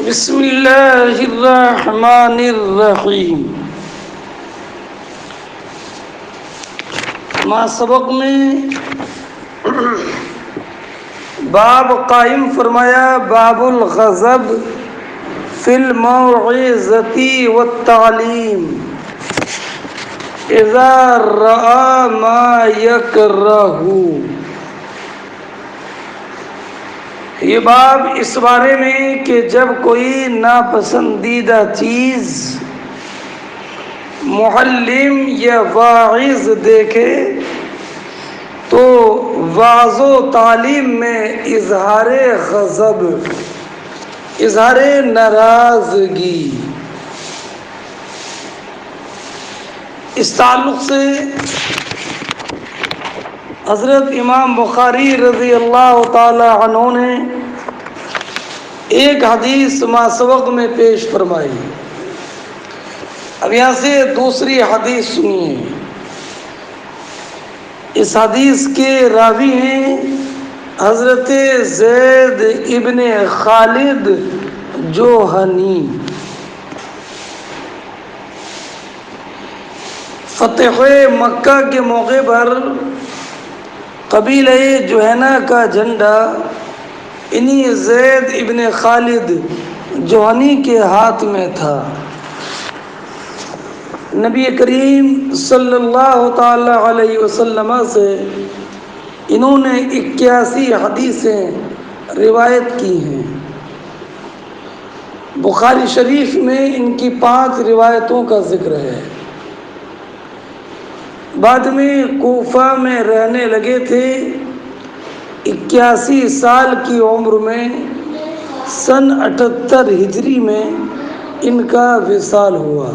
بسم اللہ الرحمن الرحیم۔ ما سبق میں باب قائم فرمایا، باب الغضب فی الموعظۃ والتعلیم اذا رأى ما یکرہ۔ یہ باب اس بارے میں کہ جب کوئی ناپسندیدہ چیز معلم یا واعظ دیکھے تو وعظ و تعلیم میں اظہار غضب، اظہار ناراضگی، اس تعلق سے حضرت امام بخاری رضی اللہ تعالی عنہ نے ایک حدیث ما سبق میں پیش فرمائی۔ اب یہاں سے دوسری حدیث سنیے۔ اس حدیث کے راوی ہیں حضرت زید ابن خالد جوہنی۔ فتح مکہ کے موقع پر قبیلہ جوہینہ کا جھنڈا انہی زید ابن خالد جوہنی کے ہاتھ میں تھا۔ نبی کریم صلی اللہ تعالی علیہ وسلم سے انہوں نے 81 حدیثیں روایت کی ہیں۔ بخاری شریف میں ان کی 5 روایتوں کا ذکر ہے۔ بعد میں کوفہ میں رہنے لگے تھے۔ 81 سال کی عمر میں سن 78 ہجری میں ان کا وصال ہوا۔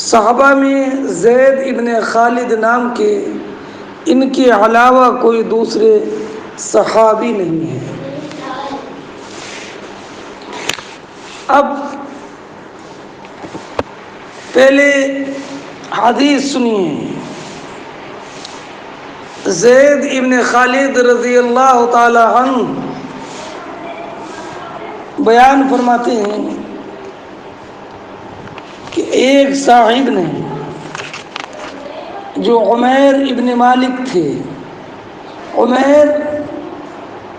صحابہ میں زید ابن خالد نام کے ان کے علاوہ کوئی دوسرے صحابی نہیں ہیں۔ اب پہلے حدیث سنیے۔ زید ابن خالد رضی اللہ تعالی عنہ بیان فرماتے ہیں کہ ایک صاحب نے جو عمیر ابن مالک تھے، عمیر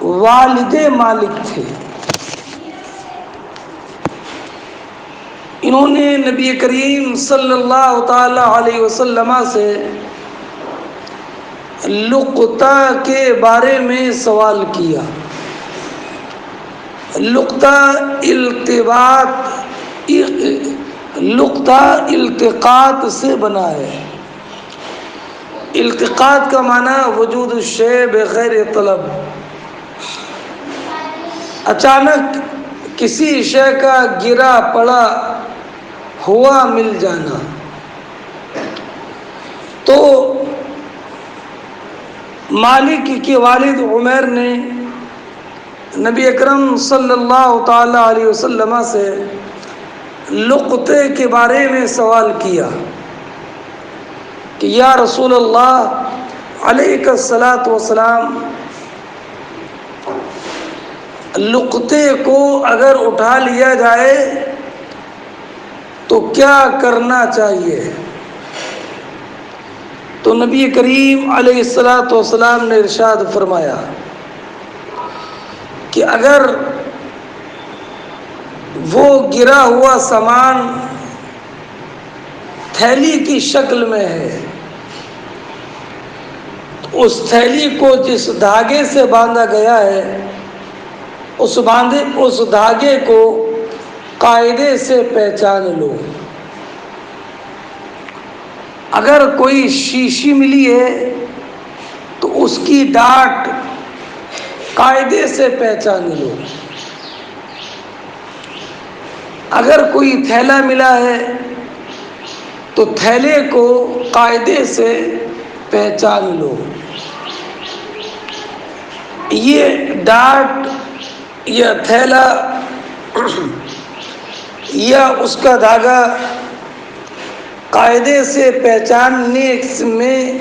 والد مالک تھے، انہوں نے نبی کریم صلی اللہ تعالی علیہ وسلم سے لقطہ کے بارے میں سوال کیا۔ لقطہ التقاط سے بنا ہے۔ التقاط کا معنی وجود الشیء بغیر طلب، اچانک کسی شے کا گرا پڑا ہوا مل جانا۔ تو مالک کے والد عمیر نے نبی اکرم صلی اللہ تعالی علیہ وسلم سے لقطے کے بارے میں سوال کیا کہ یا رسول اللہ علیہ الصلاۃ والسلام، لقطے کو اگر اٹھا لیا جائے تو کیا کرنا چاہیے؟ تو نبی کریم علیہ الصلاۃ والسلام نے ارشاد فرمایا کہ اگر وہ گرا ہوا سامان تھیلی کی شکل میں ہے تو اس تھیلی کو جس دھاگے سے باندھا گیا ہے اس دھاگے کو قاعدے سے پہچان لو۔ اگر کوئی شیشی ملی ہے تو اس کی ڈاٹ قاعدے سے پہچان لو۔ اگر کوئی تھیلا ملا ہے تو تھیلے کو قاعدے سے پہچان لو۔ یہ ڈاٹ یا تھیلا یا اس کا دھاگا قاعدے سے پہچاننے میں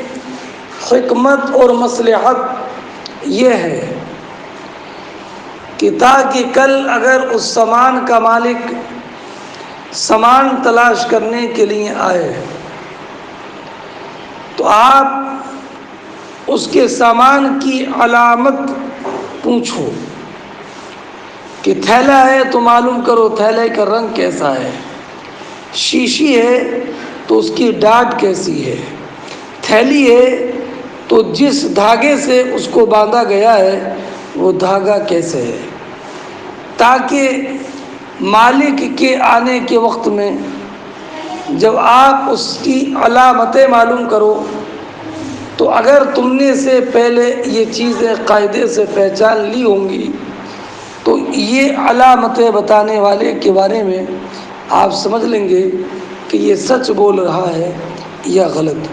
حکمت اور مصلحت یہ ہے کہ تاکہ کل اگر اس سامان کا مالک سامان تلاش کرنے کے لیے آئے تو آپ اس کے سامان کی علامت پوچھو کہ تھیلا ہے تو معلوم کرو تھیلے کا رنگ کیسا ہے، شیشی ہے تو اس کی ڈاٹ کیسی ہے، تھیلی ہے تو جس دھاگے سے اس کو باندھا گیا ہے وہ دھاگا کیسے ہے، تاکہ مالک کے آنے کے وقت میں جب آپ اس کی علامتیں معلوم کرو تو اگر تم نے سے پہلے یہ چیزیں قاعدے سے پہچان لی ہوں گی تو یہ علامتیں بتانے والے کے بارے میں آپ سمجھ لیں گے کہ یہ سچ بول رہا ہے یا غلط۔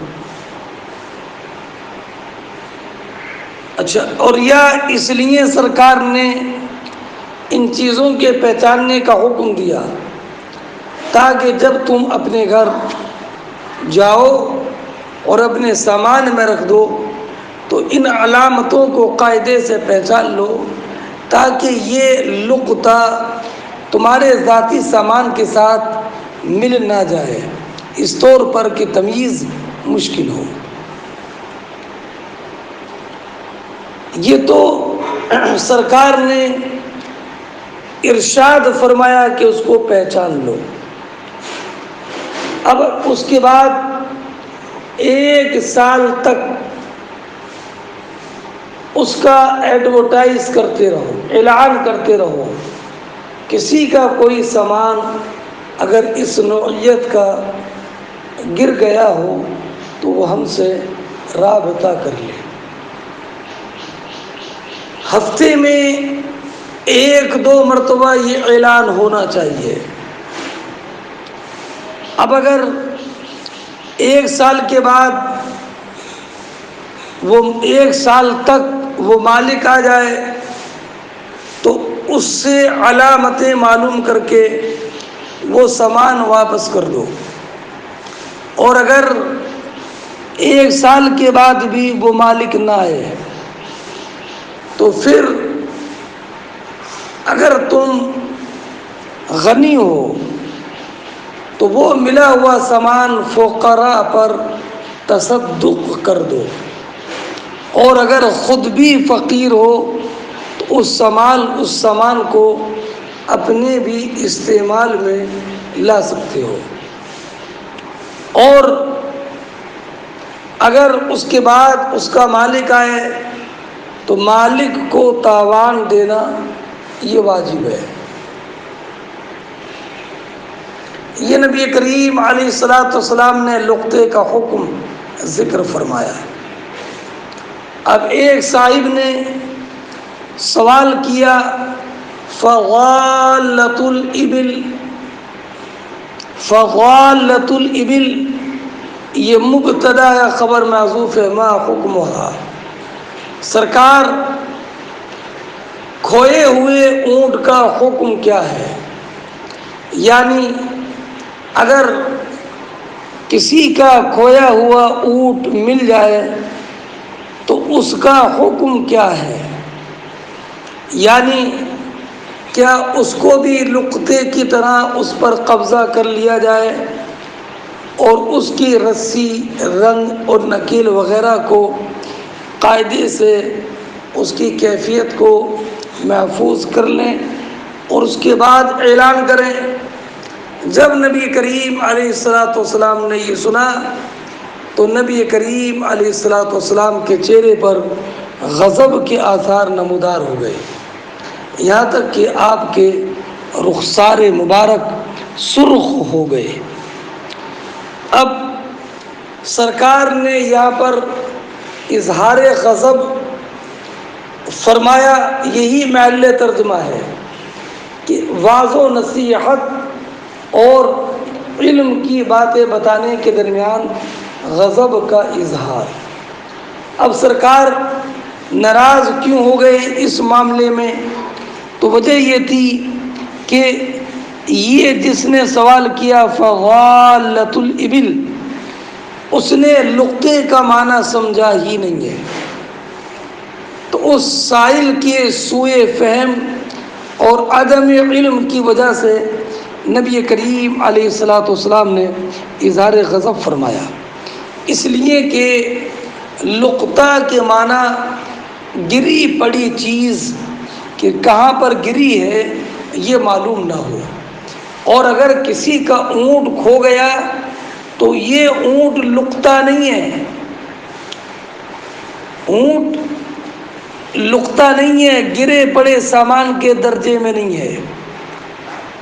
اچھا، اور یا اس لیے سرکار نے ان چیزوں کے پہچاننے کا حکم دیا تاکہ جب تم اپنے گھر جاؤ اور اپنے سامان میں رکھ دو تو ان علامتوں کو قاعدے سے پہچان لو، تاکہ یہ لقطہ تمہارے ذاتی سامان کے ساتھ مل نہ جائے، اس طور پر کہ تمیز مشکل ہو۔ یہ تو سرکار نے ارشاد فرمایا کہ اس کو پہچان لو۔ اب اس کے بعد 1 سال تک اس کا ایڈورٹائز کرتے رہو، اعلان کرتے رہو، کسی کا کوئی سامان اگر اس نوعیت کا گر گیا ہو تو وہ ہم سے رابطہ کر لے۔ ہفتے میں 1-2 مرتبہ یہ اعلان ہونا چاہیے۔ اب اگر 1 سال کے بعد وہ 1 سال تک وہ مالک آ جائے تو اس سے علامتیں معلوم کر کے وہ سامان واپس کر دو، اور اگر 1 سال کے بعد بھی وہ مالک نہ آئے تو پھر اگر تم غنی ہو تو وہ ملا ہوا سامان فقراء پر تصدق کر دو، اور اگر خود بھی فقیر ہو تو اس سامان کو اپنے بھی استعمال میں لا سکتے ہو، اور اگر اس کے بعد اس کا مالک آئے تو مالک کو تاوان دینا یہ واجب ہے۔ یہ نبی کریم علیہ الصلوۃ والسلام نے لقطے کا حکم ذکر فرمایا۔ اب ایک صاحب نے سوال کیا، فغالۃ الابل، یہ مبتدا ہے، خبر محذوف ہے، ما حکمھا، سرکار کھوئے ہوئے اونٹ کا حکم کیا ہے؟ یعنی اگر کسی کا کھویا ہوا اونٹ مل جائے تو اس کا حکم کیا ہے؟ یعنی کیا اس کو بھی لقطے کی طرح اس پر قبضہ کر لیا جائے اور اس کی رسی، رنگ اور نکیل وغیرہ کو قاعدے سے اس کی کیفیت کو محفوظ کر لیں اور اس کے بعد اعلان کریں؟ جب نبی کریم علیہ الصلوۃ والسلام نے یہ سنا تو نبی کریم علیہ الصلوۃ والسلام کے چہرے پر غضب کے آثار نمودار ہو گئے، یہاں تک کہ آپ کے رخسار مبارک سرخ ہو گئے۔ اب سرکار نے یہاں پر اظہار غضب فرمایا، یہی محل ترجمہ ہے کہ واضح و نصیحت اور علم کی باتیں بتانے کے درمیان غضب کا اظہار۔ اب سرکار ناراض کیوں ہو گئے اس معاملے میں؟ تو وجہ یہ تھی کہ یہ جس نے سوال کیا فغالۃ الابل، اس نے لقطے کا معنی سمجھا ہی نہیں ہے، تو اس سائل کے سوء فہم اور عدم علم کی وجہ سے نبی کریم علیہ الصلاۃ والسلام نے اظہار غضب فرمایا، اس لیے کہ لقطہ کے معنی گری پڑی چیز کہ کہاں پر گری ہے یہ معلوم نہ ہو، اور اگر کسی کا اونٹ کھو گیا تو یہ اونٹ لقطہ نہیں ہے، اونٹ لقطہ نہیں ہے، گرے پڑے سامان کے درجے میں نہیں ہے،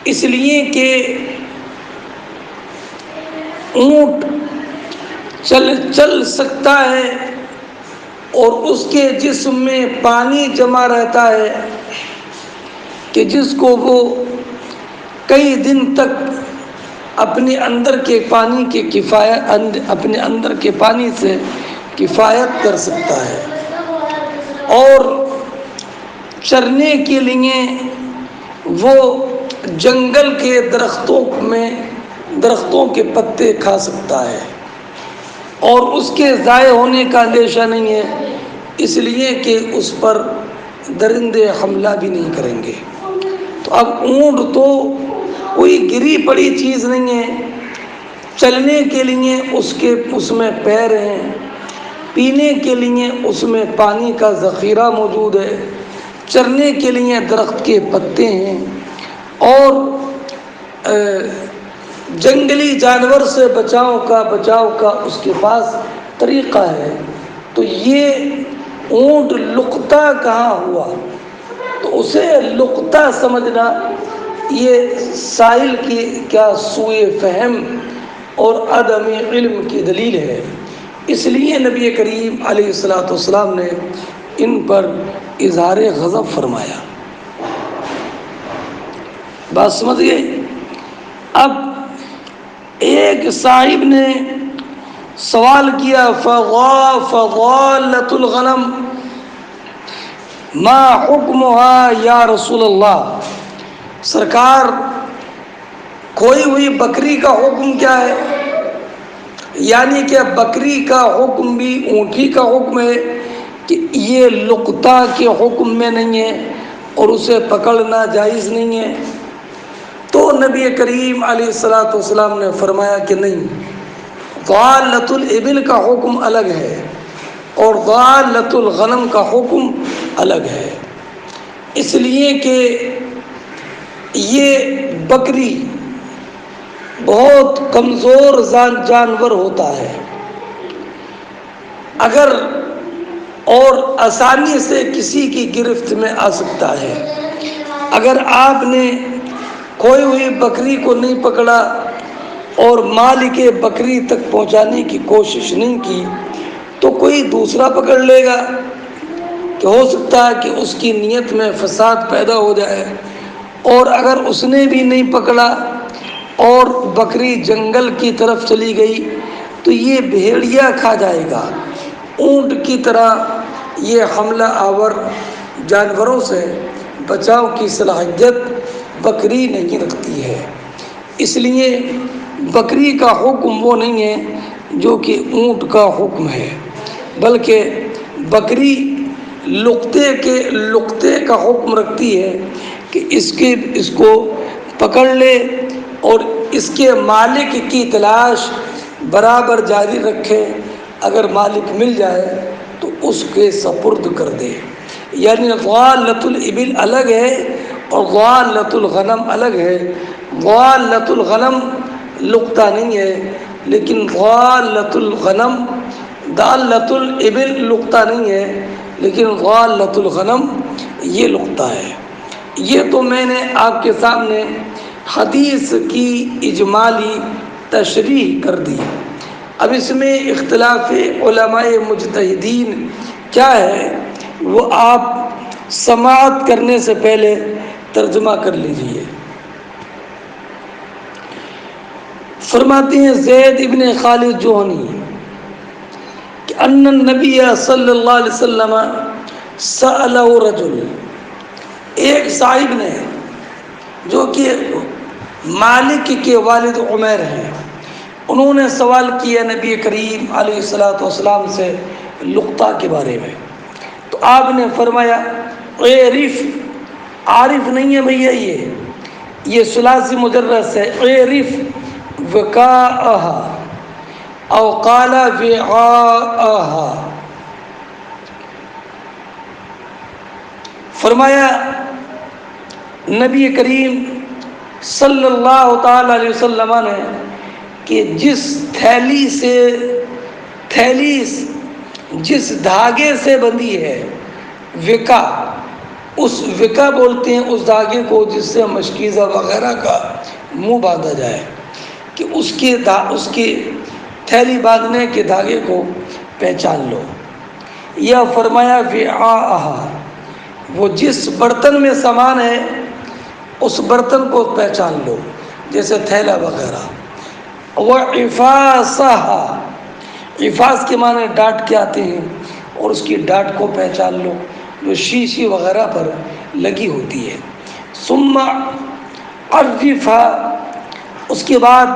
اس لیے کہ اونٹ چل سکتا ہے اور اس کے جسم میں پانی جمع رہتا ہے کہ جس کو وہ کئی دن تک اپنے اندر کے پانی کی اپنے اندر کے پانی سے کفایت کر سکتا ہے، اور چرنے کے لیے وہ جنگل کے درختوں کے پتے کھا سکتا ہے، اور اس کے ضائع ہونے کا اندیشہ نہیں ہے، اس لیے کہ اس پر درندے حملہ بھی نہیں کریں گے۔ تو اب اونٹ تو کوئی گری پڑی چیز نہیں ہے، چلنے کے لیے اس میں پیر ہیں، پینے کے لیے اس میں پانی کا ذخیرہ موجود ہے، چرنے کے لیے درخت کے پتے ہیں، اور جنگلی جانور سے بچاؤ کا اس کے پاس طریقہ ہے۔ تو یہ اونٹ لقطہ کہاں ہوا؟ تو اسے لقطہ سمجھنا یہ سائل کی کیا سوء فہم اور عدم علم کی دلیل ہے، اس لیے نبی کریم علیہ الصلاۃ والسلام نے ان پر اظہار غضب فرمایا۔ بات سمجھ گئے؟ اب ایک صاحب نے سوال کیا فضالۃ الغنم ما حکمها یا رسول اللہ، سرکار کھوئی ہوئی بکری کا حکم کیا ہے؟ یعنی کہ بکری کا حکم بھی اونٹی کا حکم ہے کہ یہ لقطہ کے حکم میں نہیں ہے اور اسے پکڑنا جائز نہیں ہے؟ تو نبی کریم علیہ الصلاۃ والسلام نے فرمایا کہ نہیں، ضالۃ الابل کا حکم الگ ہے اور ضالۃ الغنم کا حکم الگ ہے، اس لیے کہ یہ بکری بہت کمزور جانور ہوتا ہے، اگر اور آسانی سے کسی کی گرفت میں آ سکتا ہے۔ اگر آپ نے کھوئی ہوئی بکری کو نہیں پکڑا اور مالک بکری تک پہنچانے کی کوشش نہیں کی تو کوئی دوسرا پکڑ لے گا، کہ ہو سکتا ہے کہ اس کی نیت میں فساد پیدا ہو جائے، اور اگر اس نے بھی نہیں پکڑا اور بکری جنگل کی طرف چلی گئی تو یہ بھیڑیا کھا جائے گا۔ اونٹ کی طرح یہ حملہ آور جانوروں سے بچاؤ کی صلاحیت بکری نہیں رکھتی ہے، اس لیے بکری کا حکم وہ نہیں ہے جو کہ اونٹ کا حکم ہے، بلکہ بکری لقطے کا حکم رکھتی ہے کہ اس کو پکڑ لے اور اس کے مالک کی تلاش برابر جاری رکھے، اگر مالک مل جائے تو اس کے سپرد کر دے۔ یعنی ضالۃ الابل الگ ہے اور ضالۃ الغنم الگ ہے۔ ضالۃ الغنم لقطہ نہیں ہے، لیکن ضالۃ الابل لقطہ نہیں ہے، لیکن ضالۃ الغنم یہ لقطہ ہے۔ یہ تو میں نے آپ کے سامنے حدیث کی اجمالی تشریح کر دی، اب اس میں اختلاف علماء مجتہدین کیا ہے وہ آپ سماعت کرنے سے پہلے ترجمہ کر لیجئے۔ فرماتے ہیں زید ابن خالد جوہنی کہ ان النبی صلی اللہ علیہ وسلم سألہ رجل، ایک صاحب نے جو کہ مالک کے والد عمیر ہیں، انہوں نے سوال کیا نبی کریم علیہ الصلاۃ والسلام سے لقطہ کے بارے میں، تو آپ نے فرمایا اعرف عارف نہیں ہے بھیا، یہ ثلاثی مجرد ہے، عرف وقاءہا او قال وعاءہا. فرمایا نبی کریم صلی اللہ تعالی علیہ وسلم نے کہ جس تھیلی جس دھاگے سے بندھی ہے، وکا، اس وکا بولتے ہیں اس دھاگے کو جس سے مشکیزہ وغیرہ کا منہ باندھا جائے، کہ اس کے تھیلی باندھنے کے دھاگے کو پہچان لو. یا فرمایا وعاءہا، وہ جس برتن میں سامان ہے اس برتن کو پہچان لو، جیسے تھیلا وغیرہ. وعفاصہا، عفاص کے معنی ڈاٹ کے آتے ہیں، اور اس کی ڈاٹ کو پہچان لو جو شیشی وغیرہ پر لگی ہوتی ہے. ثم عرفہا، اس کے بعد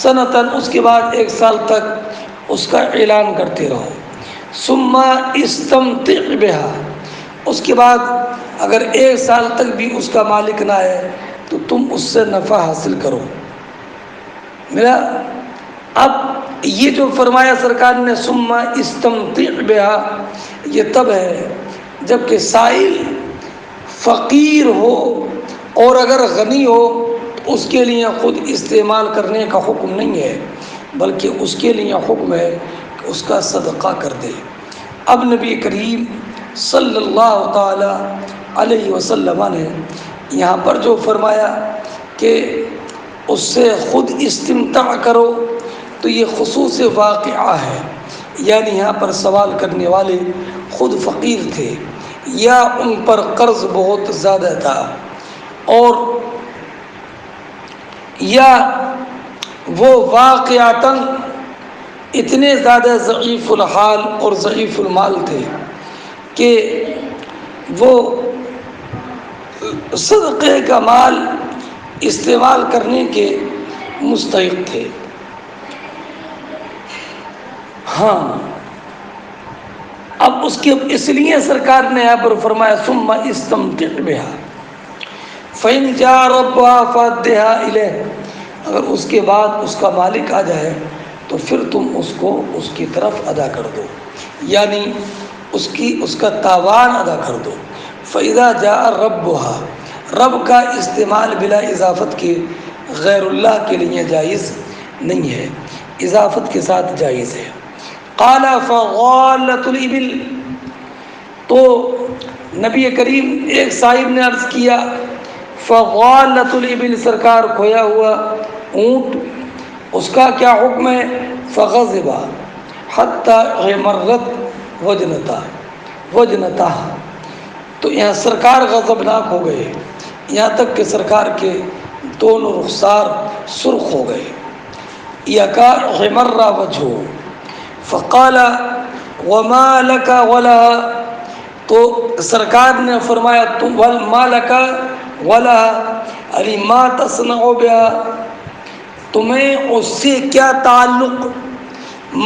سنتاً، اس کے بعد 1 سال تک اس کا اعلان کرتے رہو. ثم استمتع بہا، اس کے بعد اگر 1 سال تک بھی اس کا مالک نہ ہے تو تم اس سے نفع حاصل کرو. میرا اب یہ جو فرمایا سرکار نے ثم استمتع بہا، یہ تب ہے جب کہ سائل فقیر ہو، اور اگر غنی ہو تو اس کے لیے خود استعمال کرنے کا حکم نہیں ہے، بلکہ اس کے لیے حکم ہے کہ اس کا صدقہ کر دے. اب نبی کریم صلی اللہ تعالی علیہ وسلم نے یہاں پر جو فرمایا کہ اس سے خود استمتاع کرو، تو یہ خصوص واقعہ ہے، یعنی یہاں پر سوال کرنے والے خود فقیر تھے یا ان پر قرض بہت زیادہ تھا، اور یا وہ واقعتاً اتنے زیادہ ضعیف الحال اور ضعیف المال تھے کہ وہ صدقے کا مال استعمال کرنے کے مستحق تھے. ہاں، اب اس لیے سرکار نے یہاں پر فرمایا ثم استمتع بہا فإن جاء ربها فأدها إليه، اگر اس کے بعد اس کا مالک آ جائے تو پھر تم اس کو اس کی طرف ادا کر دو، یعنی اس کا تاوان ادا کر دو. فإذا جاء ربها، رب کا استعمال بلا اضافت کے غیر اللہ کے لیے جائز نہیں ہے، اضافت کے ساتھ جائز ہے. قال فغالۃ الإبل، تو نبی کریم ایک صاحب نے عرض کیا فغالۃ الإبل، سرکار کھویا ہوا اونٹ، اس کا کیا حکم ہے؟ فغضب حتی مرت وجنتہ، تو یہاں سرکار غضبناک ہو گئے، یہاں تک کہ سرکار کے دونوں رخسار سرخ ہو گئے. یکا غمر وجہہ، فقال وما لک ولها، تو سرکار نے فرمایا تم ما لک ولها، علی ما تصنع بها، تمہیں اس سے کیا تعلق؟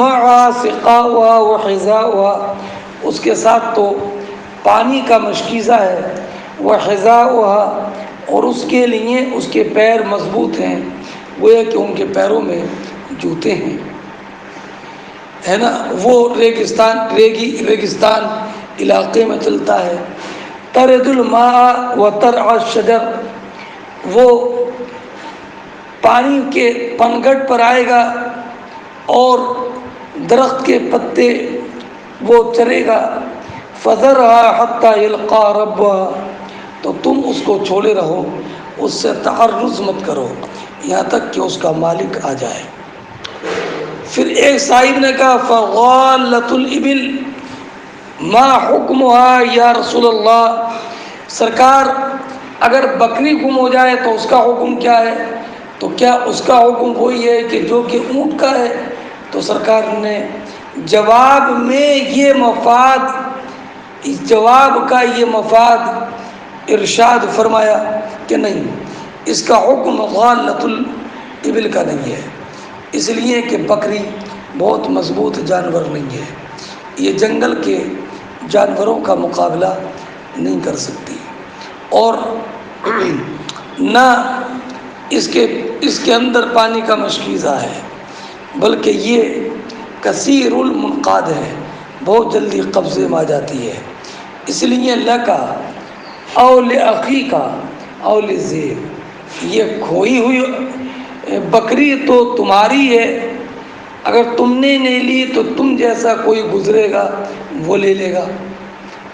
مع سقاؤها وحذاؤها، اس کے ساتھ تو پانی کا مشکیزہ ہے، وحذاؤها، اور اس کے لیے اس کے پیر مضبوط ہیں، وہ ہے کہ ان کے پیروں میں جوتے ہیں، ہے نا. وہ ریگستان علاقے میں چلتا ہے. ترد الماء وترعى الشجر، وہ پانی کے پنگھٹ پر آئے گا اور درخت کے پتے وہ چرے گا. فذرها حتى يلقى ربها، تو تم اس کو چھوڑے رہو، اس سے تعرض مت کرو یہاں تک کہ اس کا مالک آ جائے. پھر ایک صاحب نے کہا فغالۃ الإبل ما حکمها یا رسول اللہ، سرکار اگر بکری گم ہو جائے تو اس کا حکم کیا ہے؟ تو کیا اس کا حکم وہی ہے کہ جو کہ اونٹ کا ہے؟ تو سرکار نے جواب کا یہ مفاد ارشاد فرمایا کہ نہیں، اس کا حکم غالۃ الإبل کا نہیں ہے، اس لیے کہ بکری بہت مضبوط جانور نہیں ہے، یہ جنگل کے جانوروں کا مقابلہ نہیں کر سکتی. اور نہ اس کے اندر پانی کا مشکیزہ ہے، بلکہ یہ کثیر المنقاد ہے، بہت جلدی قبضے میں آ جاتی ہے۔ اس لیے لکا او لأخی کا او لذیب، یہ کھوئی ہوئی بکری تو تمہاری ہے، اگر تم نے نہیں لی تو تم جیسا کوئی گزرے گا وہ لے لے گا۔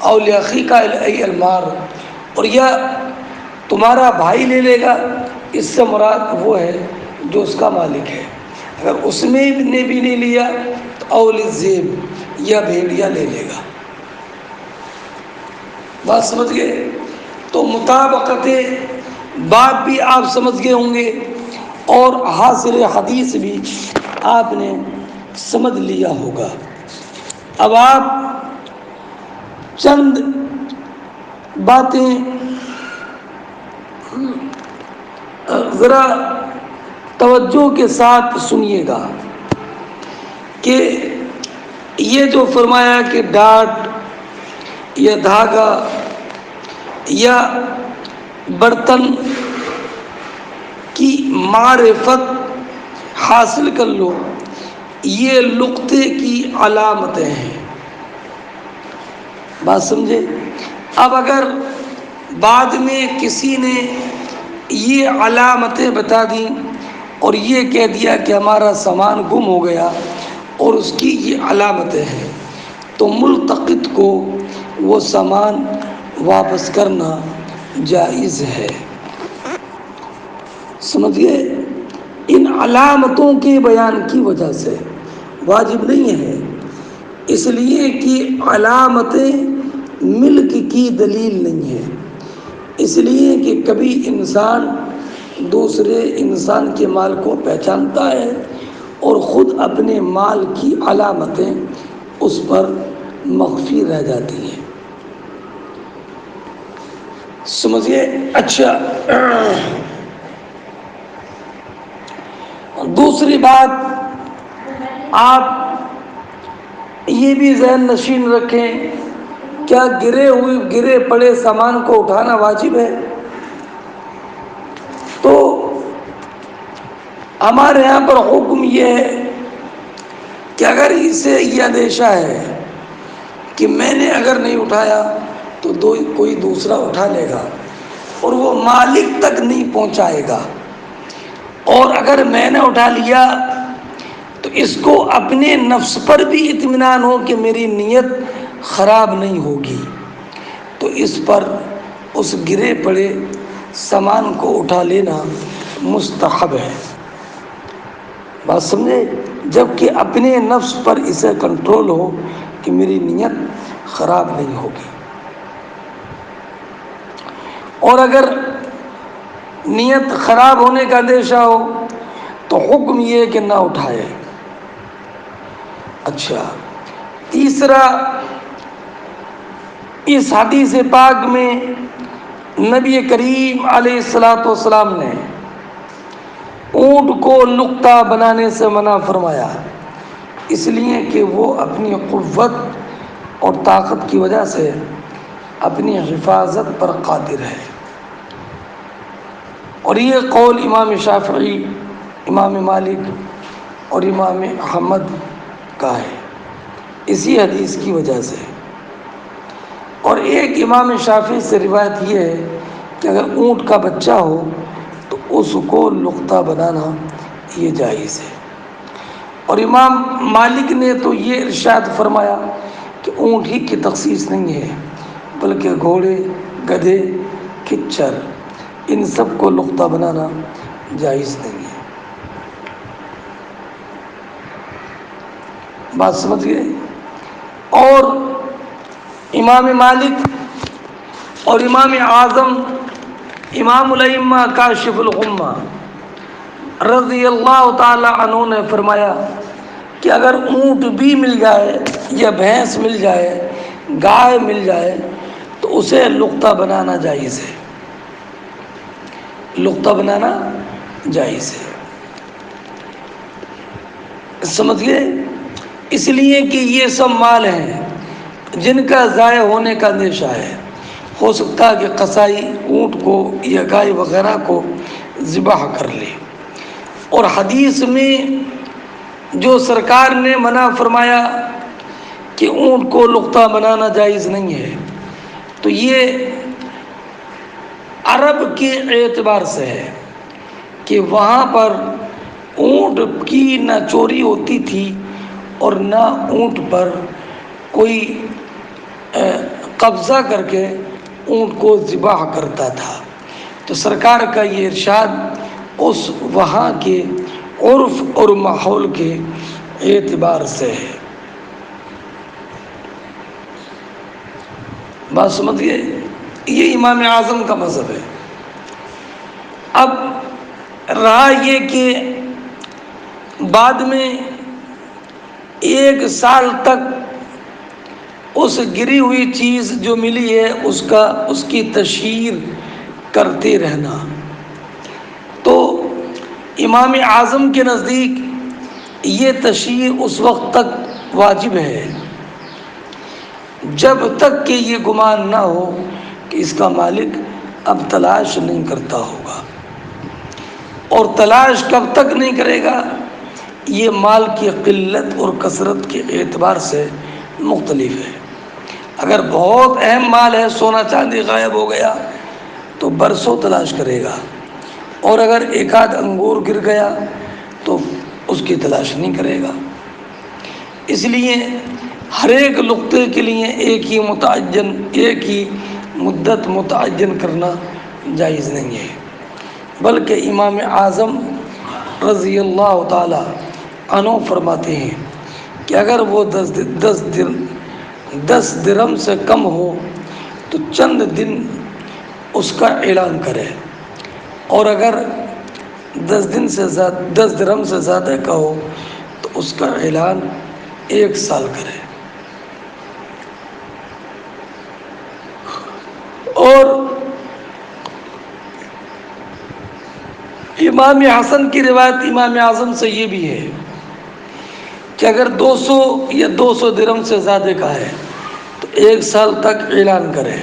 او لأخی کا ای المار، اور یا تمہارا بھائی لے لے گا، اس سے مراد وہ ہے جو اس کا مالک ہے، اگر اس میں نے بھی نہیں لیا تو او للذیب، یا بھیڑیا لے لے گا۔ بات سمجھ گئے؟ تو مطابقت باب بھی آپ سمجھ گئے ہوں گے، اور حاصل حدیث بھی آپ نے سمجھ لیا ہوگا۔ اب آپ چند باتیں ذرا توجہ کے ساتھ سنیے گا کہ یہ جو فرمایا کہ ڈاٹ یا دھاگا یا برتن کی معرفت حاصل کر لو، یہ لقطے کی علامتیں ہیں۔ بات سمجھے؟ اب اگر بعد میں کسی نے یہ علامتیں بتا دیں اور یہ کہہ دیا کہ ہمارا سامان گم ہو گیا اور اس کی یہ علامتیں ہیں، تو ملتقط کو وہ سامان واپس کرنا جائز ہے۔ سمجھئے؟ ان علامتوں کے بیان کی وجہ سے واجب نہیں ہے، اس لیے کہ علامتیں ملک کی دلیل نہیں ہے، اس لیے کہ کبھی انسان دوسرے انسان کے مال کو پہچانتا ہے اور خود اپنے مال کی علامتیں اس پر مخفی رہ جاتی ہیں۔ سمجھئے؟ اچھا، دوسری بات آپ یہ بھی ذہن نشین رکھیں، کیا گرے پڑے سامان کو اٹھانا واجب ہے؟ تو ہمارے یہاں پر حکم یہ ہے کہ اگر اسے یہ اندیشہ ہے کہ میں نے اگر نہیں اٹھایا تو کوئی دوسرا اٹھا لے گا اور وہ مالک تک نہیں پہنچائے گا، اور اگر میں نے اٹھا لیا تو اس کو اپنے نفس پر بھی اطمینان ہو کہ میری نیت خراب نہیں ہوگی، تو اس پر اس گرے پڑے سامان کو اٹھا لینا مستحب ہے۔ بات سمجھے؟ جبکہ اپنے نفس پر اسے کنٹرول ہو کہ میری نیت خراب نہیں ہوگی، اور اگر نیت خراب ہونے کا اندیشہ ہو تو حکم یہ کہ نہ اٹھائے۔ اچھا، تیسرا، اس حدیث پاک میں نبی کریم علیہ السلام نے اونٹ کو نقطہ بنانے سے منع فرمایا، اس لیے کہ وہ اپنی قوت اور طاقت کی وجہ سے اپنی حفاظت پر قادر ہے، اور یہ قول امام شافعی، امام مالک اور امام احمد کا ہے اسی حدیث کی وجہ سے۔ اور ایک امام شافعی سے روایت یہ ہے کہ اگر اونٹ کا بچہ ہو تو اس کو نقطہ بنانا یہ جائز ہے، اور امام مالک نے تو یہ ارشاد فرمایا کہ اونٹ ہی کی تخصیص نہیں ہے، بلکہ گھوڑے، گدھے، کچر، ان سب کو نقطہ بنانا جائز نہیں ہے۔ بات سمجھ گئے؟ اور امام مالک اور امام اعظم امام الائمہ کاشف الغمہ رضی اللہ تعالی عنہ نے فرمایا کہ اگر اونٹ بھی مل جائے یا بھینس مل جائے، گائے مل جائے، تو اسے نقطہ بنانا جائز ہے، نقطہ بنانا جائز ہے۔ سمجھ گئے؟ اس لیے کہ یہ سب مال ہیں جن کا ضائع ہونے کا اندیشہ ہے، ہو سکتا ہے کہ قصائی اونٹ کو یا گائے وغیرہ کو ذبح کر لے۔ اور حدیث میں جو سرکار نے منع فرمایا کہ اونٹ کو لقطہ بنانا جائز نہیں ہے، تو یہ عرب کے اعتبار سے ہے کہ وہاں پر اونٹ کی نہ چوری ہوتی تھی اور نہ اونٹ پر کوئی قبضہ کر کے اونٹ کو ذبح کرتا تھا۔ تو سرکار کا یہ ارشاد اس وہاں کے عرف اور ماحول کے اعتبار سے ہے۔ بات سمجھئے، یہ امام اعظم کا مذہب ہے۔ اب رہا یہ کہ بعد میں 1 سال تک اس گری ہوئی چیز جو ملی ہے اس کی تشہیر کرتے رہنا، تو امام اعظم کے نزدیک یہ تشہیر اس وقت تک واجب ہے جب تک کہ یہ گمان نہ ہو کہ اس کا مالک اب تلاش نہیں کرتا ہوگا۔ اور تلاش کب تک نہیں کرے گا، یہ مال کی قلت اور کثرت کے اعتبار سے مختلف ہے۔ اگر بہت اہم مال ہے، سونا چاندی غائب ہو گیا، تو برسوں تلاش کرے گا، اور اگر 1 آدھ انگور گر گیا تو اس کی تلاش نہیں کرے گا۔ اس لیے ہر ایک لقطے کے لیے ایک ہی مدت متعین کرنا جائز نہیں ہے، بلکہ امام اعظم رضی اللہ تعالی عنہ فرماتے ہیں کہ اگر وہ 10 درہم سے کم ہو تو چند دن اس کا اعلان کرے، اور اگر 10 درہم سے زیادہ کا ہو تو اس کا اعلان 1 سال کرے۔ اور امام حسن کی روایت امام اعظم سے یہ بھی ہے کہ اگر 200 یا 200 درہم سے زیادہ کا ہے تو 1 سال تک اعلان کرے،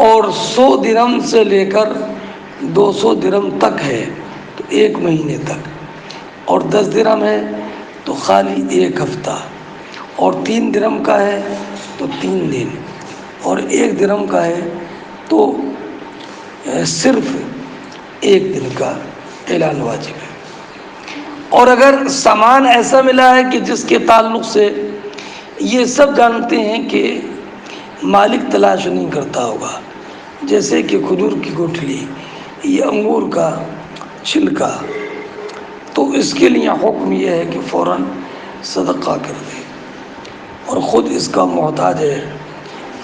اور 100 درہم سے لے کر 200 درہم تک ہے تو 1 مہینے تک، اور 10 درہم ہے تو خالی 1 ہفتہ، اور 3 درہم کا ہے تو 3 دن، اور 1 درہم کا ہے تو صرف 1 دن کا اعلان واجب ہے۔ اور اگر سامان ایسا ملا ہے کہ جس کے تعلق سے یہ سب جانتے ہیں کہ مالک تلاش نہیں کرتا ہوگا، جیسے کہ کھجور کی گٹھلی یا انگور کا چھلکا، تو اس کے لیے حکم یہ ہے کہ فوراً صدقہ کر دے، اور خود اس کا محتاج ہے،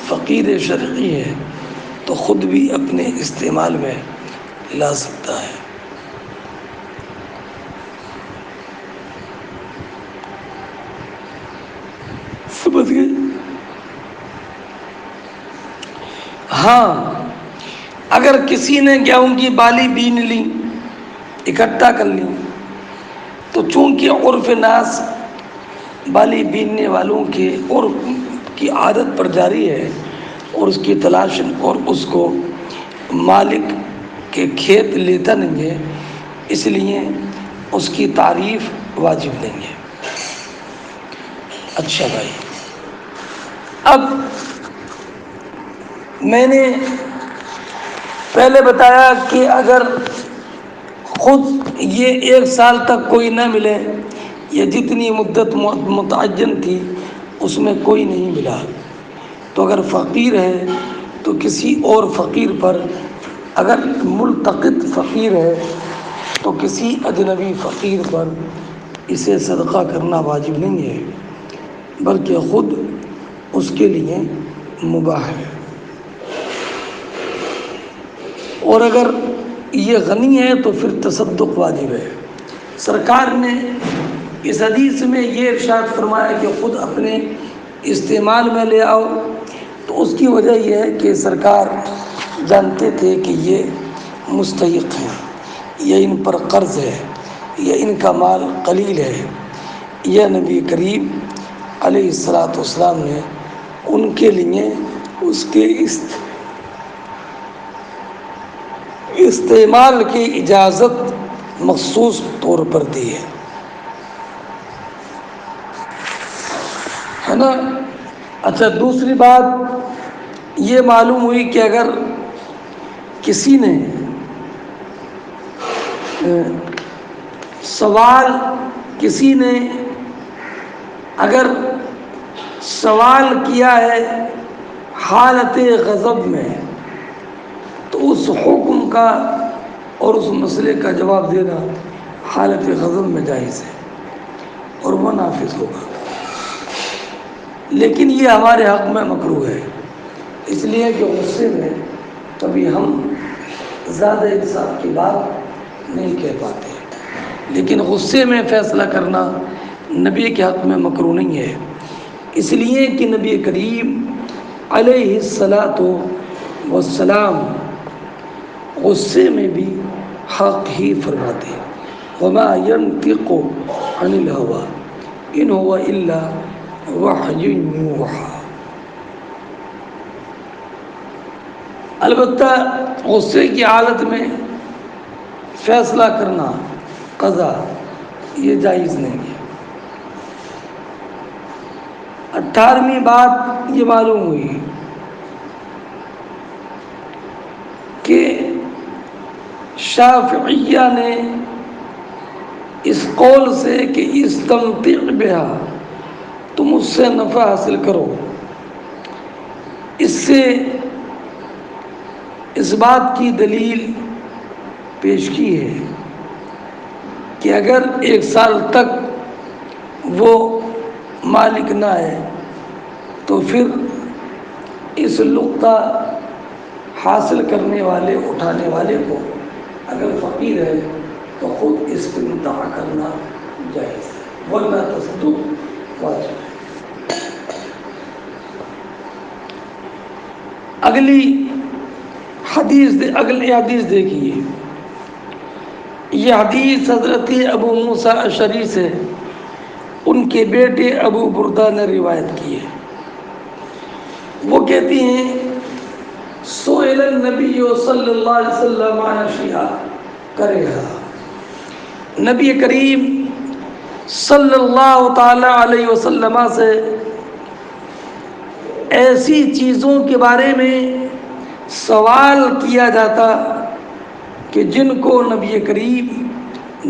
فقیر شرعی ہے، تو خود بھی اپنے استعمال میں لا سکتا ہے۔ سمجھ گئے؟ ہاں، اگر کسی نے گیہوں کی بالی بین لی، اکٹھا کر لی، تو چونکہ عرف ناس بالی بیننے والوں کے عرف کی عادت پر جاری ہے، اور اس کی تلاش اور اس کو مالک کے کھیت لیتا نہیں ہے، اس لیے اس کی تعریف واجب نہیں ہے۔ اچھا بھائی، اب میں نے پہلے بتایا کہ اگر خود یہ 1 سال تک کوئی نہ ملے، یا جتنی مدت متعین تھی اس میں کوئی نہیں ملا، تو اگر فقیر ہے تو کسی اور فقیر پر، اگر ملتقط فقیر ہے تو کسی اجنبی فقیر پر اسے صدقہ کرنا واجب نہیں ہے، بلکہ خود اس کے لیے مباح ہے۔ اور اگر یہ غنی ہے تو پھر تصدق واجب ہے۔ سرکار نے اس حدیث میں یہ ارشاد فرمایا کہ خود اپنے استعمال میں لے آؤ، تو اس کی وجہ یہ ہے کہ سرکار جانتے تھے کہ یہ مستحق ہیں، یا ان پر قرض ہے، یا ان کا مال قلیل ہے، یا نبی کریم علیہ الصلاۃ والسلام نے ان کے لیے اس کے استعمال کی اجازت مخصوص طور پر دی ہے نا۔ اچھا، دوسری بات یہ معلوم ہوئی کہ اگر کسی نے اگر سوال کیا ہے حالت غضب میں، تو اس حکم کا اور اس مسئلے کا جواب دینا حالت غضب میں جائز ہے اور وہ نافذ ہوگا، لیکن یہ ہمارے حق میں مکروہ ہے، اس لیے کہ غصے میں کبھی ہم زیادہ انصاف کی بات نہیں کہہ پاتے، لیکن غصے میں فیصلہ کرنا نبی کے حق میں مکروہ نہیں ہے، اس لیے کہ نبی کریم علیہ الصلاۃ والسلام غصے میں بھی حق ہی فرماتے ہیں۔ وما ينطق عن الهوى ان هو الا وحی یوحی۔ البتہ غصے کی حالت میں فیصلہ کرنا قضا یہ جائز نہیں ہے۔ 18ویں بات یہ معلوم ہوئی کہ شافعیہ نے اس قول سے کہ استمتع بہا، تم اس سے نفع حاصل کرو، اس سے اس بات کی دلیل پیش کی ہے کہ اگر 1 سال تک وہ مالک نہ ہے تو پھر اس لقطہ حاصل کرنے والے اٹھانے والے کو اگر فقیر ہے تو خود استمتاع کرنا جائز ہے، ورنہ تصدق واجب ہے۔ اگلی حدیث دیکھیے، یہ حدیث حضرت ابو موسیٰ اشعری سے ان کے بیٹے ابو بردہ نے روایت کی ہے۔ وہ کہتی ہیں سئل النبی صلی اللہ علیہ وسلم عن اشیاء کرہا، نبی کریم صلی اللہ تعالی علیہ وسلم سے ایسی چیزوں کے بارے میں سوال کیا جاتا کہ جن کو نبی کریم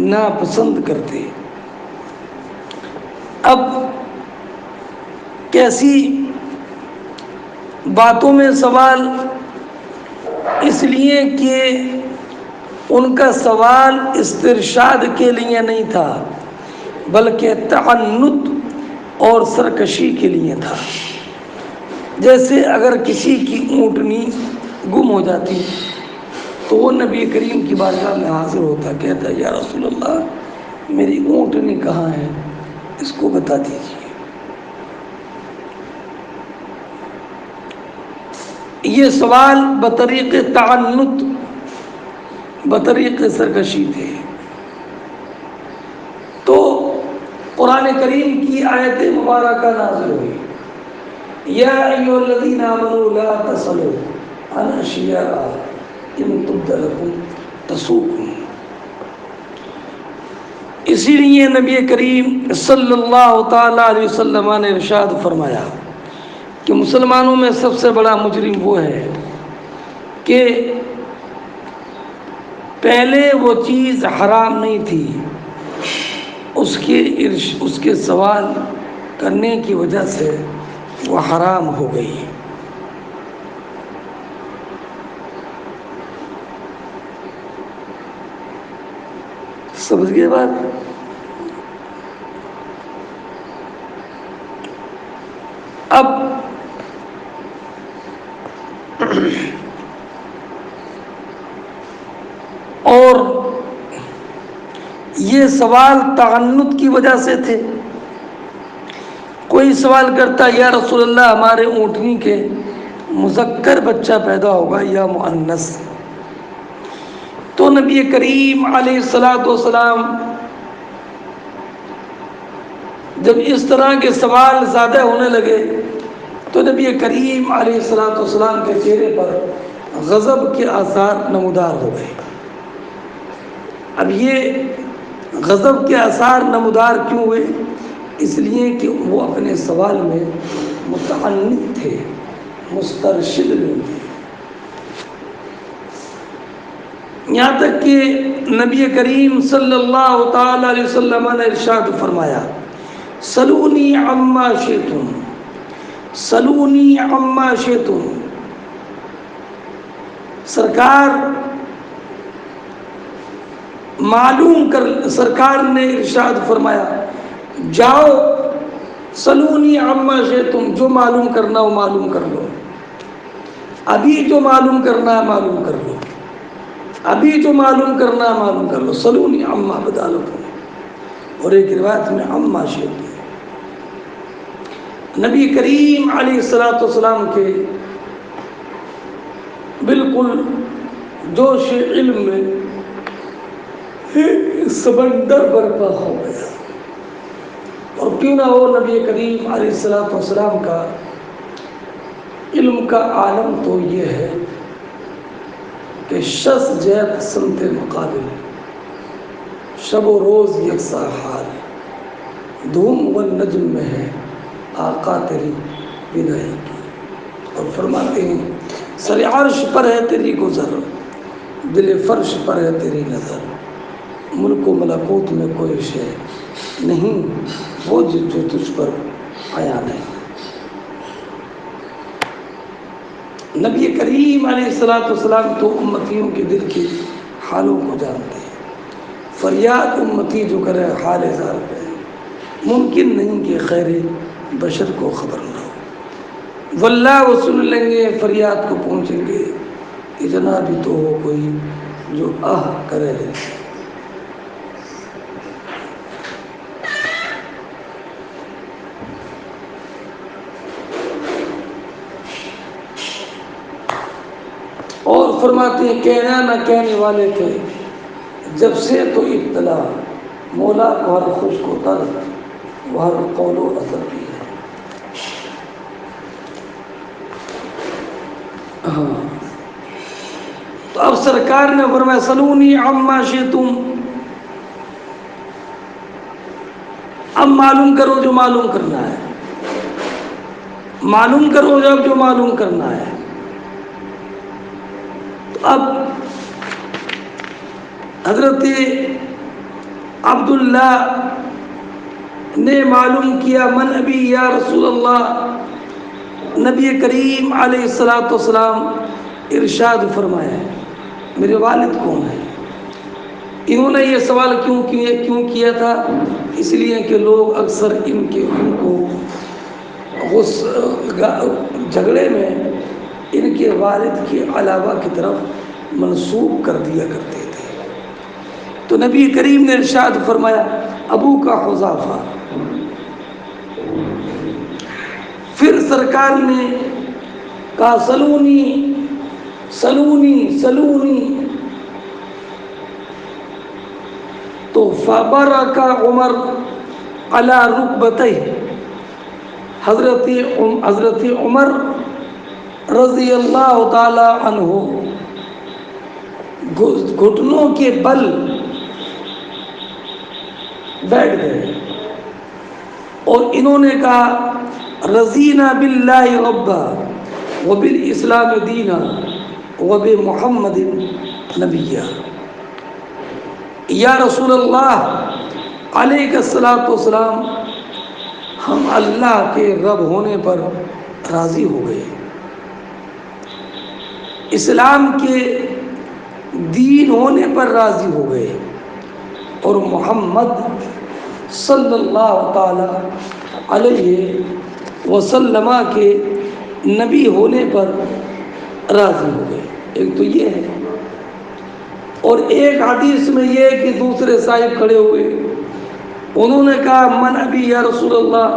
ناپسند کرتے۔ اب کیسی باتوں میں سوال؟ اس لیے کہ ان کا سوال استرشاد کے لیے نہیں تھا بلکہ تعنت اور سرکشی کے لیے تھا۔ جیسے اگر کسی کی اونٹنی گم ہو جاتی تو وہ نبی کریم کی بارگاہ میں حاضر ہوتا، کہتا یا رسول اللہ میری اونٹنی کہاں ہے، اس کو بتا دیجیے۔ یہ سوال بطریق تعنت، بطریق سرکشی تھے۔ تو قرآن کریم کی آیت مبارکہ نازل ہوئی، یا ایھا الذین آمنوا لا تسألوا عن اشیاء ان تبد لکم تسؤکم۔ اسی لیے نبی کریم صلی اللہ تعالی علیہ وسلم نے ارشاد فرمایا کہ مسلمانوں میں سب سے بڑا مجرم وہ ہے کہ پہلے وہ چیز حرام نہیں تھی، اس کے سوال کرنے کی وجہ سے وہ حرام ہو گئی۔ سمجھ گئے بات؟ اب اور یہ سوال تعنت کی وجہ سے تھے۔ کوئی سوال کرتا یا رسول اللہ ہمارے اونٹنی کے مذکر بچہ پیدا ہوگا یا مؤنث، تو نبی کریم علیہ الصلاۃ والسلام جب اس طرح کے سوال زیادہ ہونے لگے تو نبی کریم علیہ الصلاۃ والسلام کے چہرے پر غضب کے آثار نمودار ہو گئے۔ اب یہ غضب کے آثار نمودار کیوں ہوئے؟ اس لیے کہ وہ اپنے سوال میں متعنت تھے، مسترشد نہیں تھے۔ یہاں تک کہ نبی کریم صلی اللہ تعالی علیہ وسلم نے ارشاد فرمایا، سلونی عما شئتم، سلونی عما شئتم۔ سرکار نے ارشاد فرمایا، جاؤ سلونی عما شئتم، جو معلوم کرنا ہو معلوم کر لو، ابھی جو معلوم کرنا ہے معلوم کر لو، ابھی جو معلوم کرنا ہے معلوم کر لو، سلونی عما بدا لکم۔ اور ایک روایت میں عما شئتم۔ نبی کریم علیہ السلام کے بالکل جوش علم میں سمندر برپا ہو گیا۔ اور کیوں نہ ہو، نبی کریم علیہ السلام کا علم کا عالم تو یہ ہے کہ شس جیت سمت مقابل، شب و روز یکساں حال، دھوم و نجم میں ہے آقا تیری بینائی کی۔ اور فرماتے ہیں، سر عرش پر ہے تیری گزر، دل فرش پر ہے تیری نظر، ملک و ملکوت میں کوئی شے نہیں وہ جو تجھ پر آیا نہیں۔ نبی کریم علیہ السلام تو امتیوں کے دل کے حالوں کو جانتے ہیں۔ فریاد امتی جو کرے حال زار پہ، ممکن نہیں کہ خیر بشر کو خبر نہ ہو۔ واللہ وہ سن لیں گے، فریاد کو پہنچیں گے، اتنا بھی تو ہو کوئی جو آہ کرے لے۔ اور فرماتے ہیں، کہنا نہ کہنے والے تھے جب سے تو ابتلا، مولا کو ہر خوش کو تر وہ ہر قول و اثر بھی ہے۔ تو اب سرکار نے فرمایا، سلونی عما شئتم، اب معلوم کرو جو معلوم کرنا ہے، معلوم کرو جب جو معلوم کرنا ہے۔ تو اب حضرت عبداللہ نے معلوم کیا، من ابی یا رسول اللہ، نبی کریم علیہ السلام ارشاد فرمایا، میرے والد کون ہیں؟ انہوں نے یہ سوال کیوں کیا تھا؟ اس لیے کہ لوگ اکثر ان کو جھگڑے میں ان کے والد کے علاوہ کی طرف منسوب کر دیا کرتے تھے۔ تو نبی کریم نے ارشاد فرمایا، ابو کا حذافہ۔ پھر سرکار نے کہا، سلونی سلونی سلونی، تو فبرک عمر علی رکبتیہ، حضرت عمر رضی اللہ تعالی عنہ گھٹنوں کے بل بیٹھ گئے اور انہوں نے کہا، رضینا باللہ ربا وبالاسلام دینا وبمحمد نبیا۔ یا رسول اللہ علیہ الصلوۃ والسلام، ہم اللہ کے رب ہونے پر راضی ہو گئے، اسلام کے دین ہونے پر راضی ہو گئے، اور محمد صلی اللہ تعالی علیہ وسلم کے نبی ہونے پر راضی ہو گئے۔ ایک تو یہ ہے، اور ایک حدیث میں یہ کہ دوسرے صاحب کھڑے ہوئے، انہوں نے کہا، من ابی یا رسول اللہ،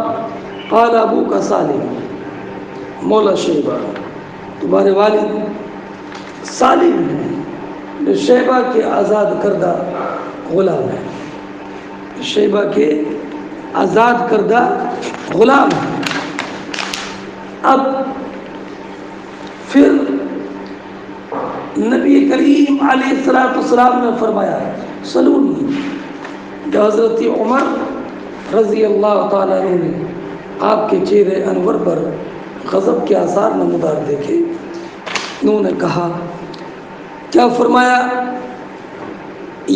قال ابو کا سالم مولا شیبہ، تمہارے والد سالم ہیں، شیبہ کے آزاد کردہ غلام ہیں، شیبہ کے آزاد کردہ غلام ہیں۔ اب پھر نبی کریم علیہ السلام نے فرمایا سلونی، جو حضرت عمر رضی اللہ تعالیٰ عنہ نے آپ کے چہرے انور پر غضب کے آثار نمودار دیکھے، انہوں نے کہا، کیا فرمایا،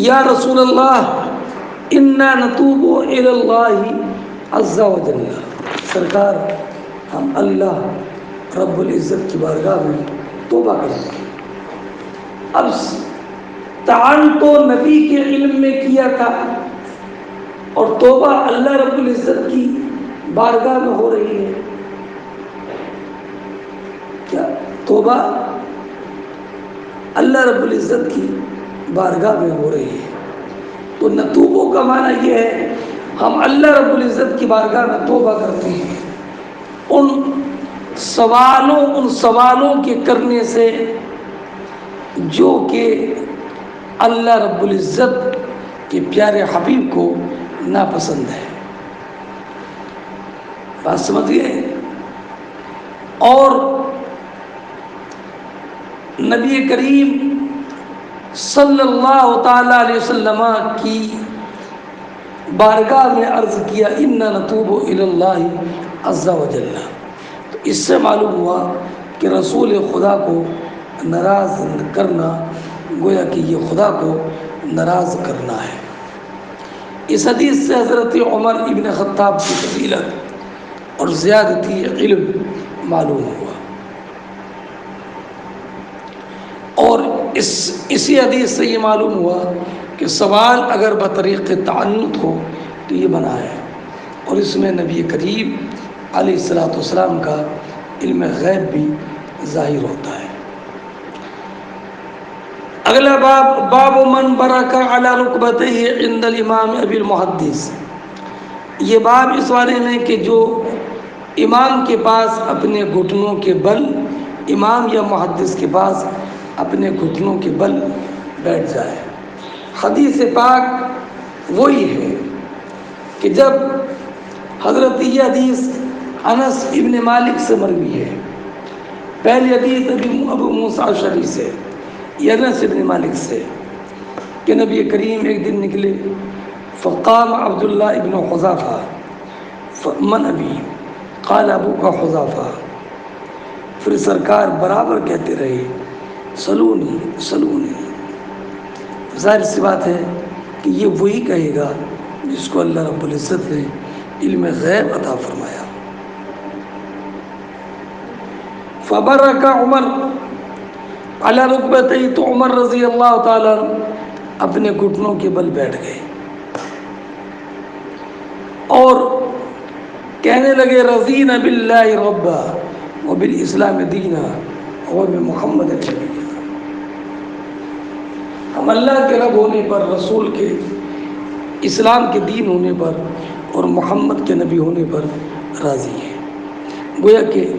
یا رسول اللہ انا نتوب الی اللہ عز و جل، سرکار ہم اللہ رب العزت کی بارگاہ میں توبہ کرتے ہیں۔ اب تعان تو نبی کے علم میں کیا تھا اور توبہ اللہ رب العزت کی بارگاہ میں ہو رہی ہے، کیا توبہ اللہ رب العزت کی بارگاہ میں ہو رہی ہے؟ تو نتوبوں کا معنی یہ ہے ہم اللہ رب العزت کی بارگاہ میں توبہ کرتے ہیں ان سوالوں کے کرنے سے جو کہ اللہ رب العزت کے پیارے حبیب کو ناپسند ہے۔ بات سمجھ گئے؟ اور نبی کریم صلی اللہ تعالیٰ علیہ وسلم کی بارگاہ میں عرض کیا انا نتوب الی اللہ عز و جل، تو اس سے معلوم ہوا کہ رسول خدا کو ناراض کرنا گویا کہ یہ خدا کو ناراض کرنا ہے۔ اس حدیث سے حضرت عمر ابن خطاب کی فضیلت اور زیادتی علم معلوم ہوا، اور اسی حدیث سے یہ معلوم ہوا کہ سوال اگر بطریق تعنت ہو تو یہ منع ہے، اور اس میں نبی کریم علیہ السلام کا علم غیب بھی ظاہر ہوتا ہے۔ اگلا باب من برک علی رکبتہ عند الامام ابی المحدث، یہ باب اس بارے میں کہ جو امام کے پاس اپنے گھٹنوں کے بل، امام یا محدث کے پاس اپنے گھٹنوں کے بل بیٹھ جائے۔ حدیث پاک وہی ہے کہ جب حضرت یہ حدیث انس ابن مالک سے مروی ہے، پہلی حدیث ابو موسیٰ اشعری سے، یہ انس ابن مالک سے، کہ نبی کریم ایک دن نکلے، فقام عبداللہ ابن حذافہ من ابی، قال ابو کا حذافہ، پھر سرکار برابر کہتے رہے سلونی سلونی۔ ظاہر سی بات ہے کہ یہ وہی کہے گا جس کو اللہ رب العزت نے علم غیب عطا فرمایا۔ فبرک عمر علی رکبتہ، تو عمر رضی اللہ تعالیٰ اپنے گھٹنوں کے بل بیٹھ گئے اور کہنے لگے رضینا باللہ ربا وبالاسلام دینا وبمحمد نبینا، ہم اللہ کے رب ہونے پر، رسول کے اسلام کے دین ہونے پر اور محمد کے نبی ہونے پر راضی ہیں۔ گویا کہ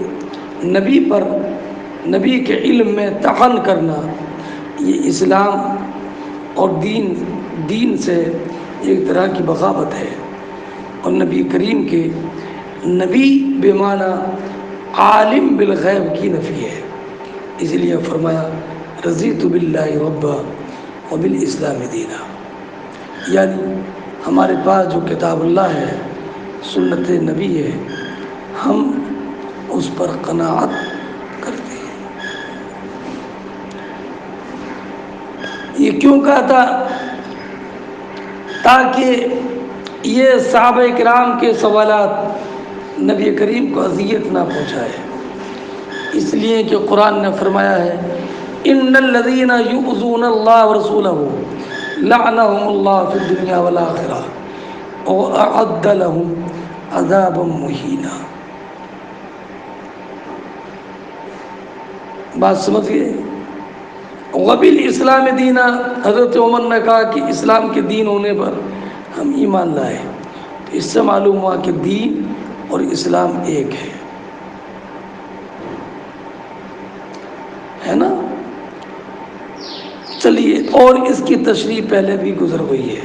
نبی پر، نبی کے علم میں طعن کرنا یہ اسلام اور دین سے ایک طرح کی بغاوت ہے، اور نبی کریم کے نبی بے معنی عالم بالغیب کی نفی ہے، اس لیے فرمایا رضیت باللہ ربا وبالاسلام دینا، یعنی ہمارے پاس جو کتاب اللہ ہے، سنت نبی ہے، ہم اس پر قناعت کرتے ہیں۔ یہ کیوں کہا تھا؟ تاکہ یہ صحابہ کرام کے سوالات نبی کریم کو اذیت نہ پہنچائے، اس لیے کہ قرآن نے فرمایا ہے ان الذین یؤذون اللہ ورسولہ لعنہم اللہ فی الدنیا والآخرہ واعد لہم عذابا مہینا۔ بات سمجھ گئے؟ وبالاسلام دینا، حضرت عمر نے کہا کہ اسلام کے دین ہونے پر ہم ایمان لائے، تو اس سے معلوم ہوا کہ دین اور اسلام ایک ہے نا۔ چلیے، اور اس کی تشریح پہلے بھی گزر ہوئی ہے۔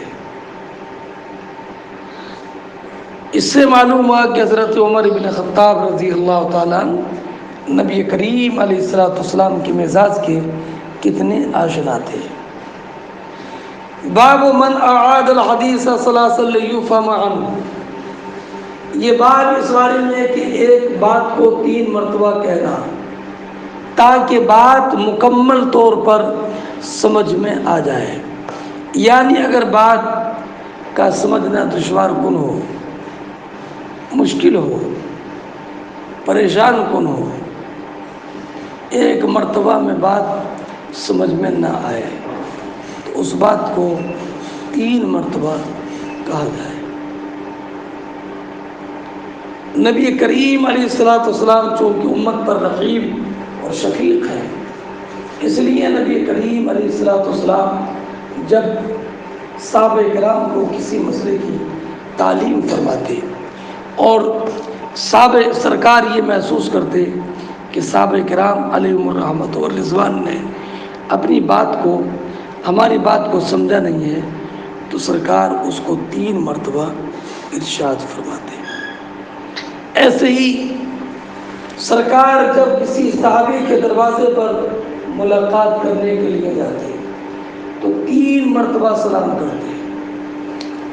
اس سے معلوم ہوا کہ حضرت عمر بن خطاب رضی اللہ تعالیٰ عنہ نبی کریم علیہ السلام کے مزاج کے کتنے آشنا تھے۔ باب من اعاد الحدیث سلاسل لیفهم عنہ، یہ بات اس بارے میں ہے کہ ایک بات کو 3 مرتبہ کہنا تاکہ بات مکمل طور پر سمجھ میں آ جائے، یعنی اگر بات کا سمجھنا دشوار کن ہو، مشکل ہو، پریشان کن ہو، ایک مرتبہ میں بات سمجھ میں نہ آئے تو اس بات کو 3 مرتبہ کہا جائے۔ نبی کریم علیہ السلام چونکہ امت پر رقیب اور شفیق ہے، اس لیے نبی کریم علیہ السلام جب صحابہ کرام کو کسی مسئلے کی تعلیم فرماتے اور صحابہ سرکار یہ محسوس کرتے کہ صحابہ کرام علیہم الرحمۃ والرضوان نے اپنی بات کو، ہماری بات کو سمجھا نہیں ہے، تو سرکار اس کو 3 مرتبہ ارشاد فرماتے۔ ایسے ہی سرکار جب کسی صحابی کے دروازے پر ملاقات کرنے کے لیے جاتے تو 3 مرتبہ سلام کرتے۔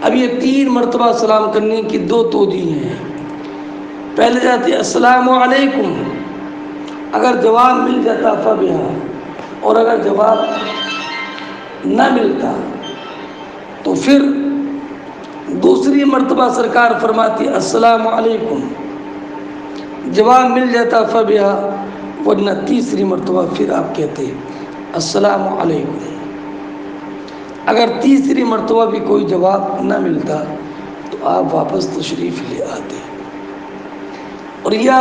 اب یہ 3 مرتبہ سلام کرنے کی 2 توجہ ہیں۔ پہلے جاتے السلام علیکم، اگر جواب مل جاتا فبہا، اور اگر جواب نہ ملتا تو پھر دوسری مرتبہ سرکار فرماتی السلام علیکم، جواب مل جاتا فبہا، ورنہ تیسری مرتبہ پھر آپ کہتے السلام علیکم۔ اگر تیسری مرتبہ بھی کوئی جواب نہ ملتا تو آپ واپس تشریف لے آتے۔ اور یا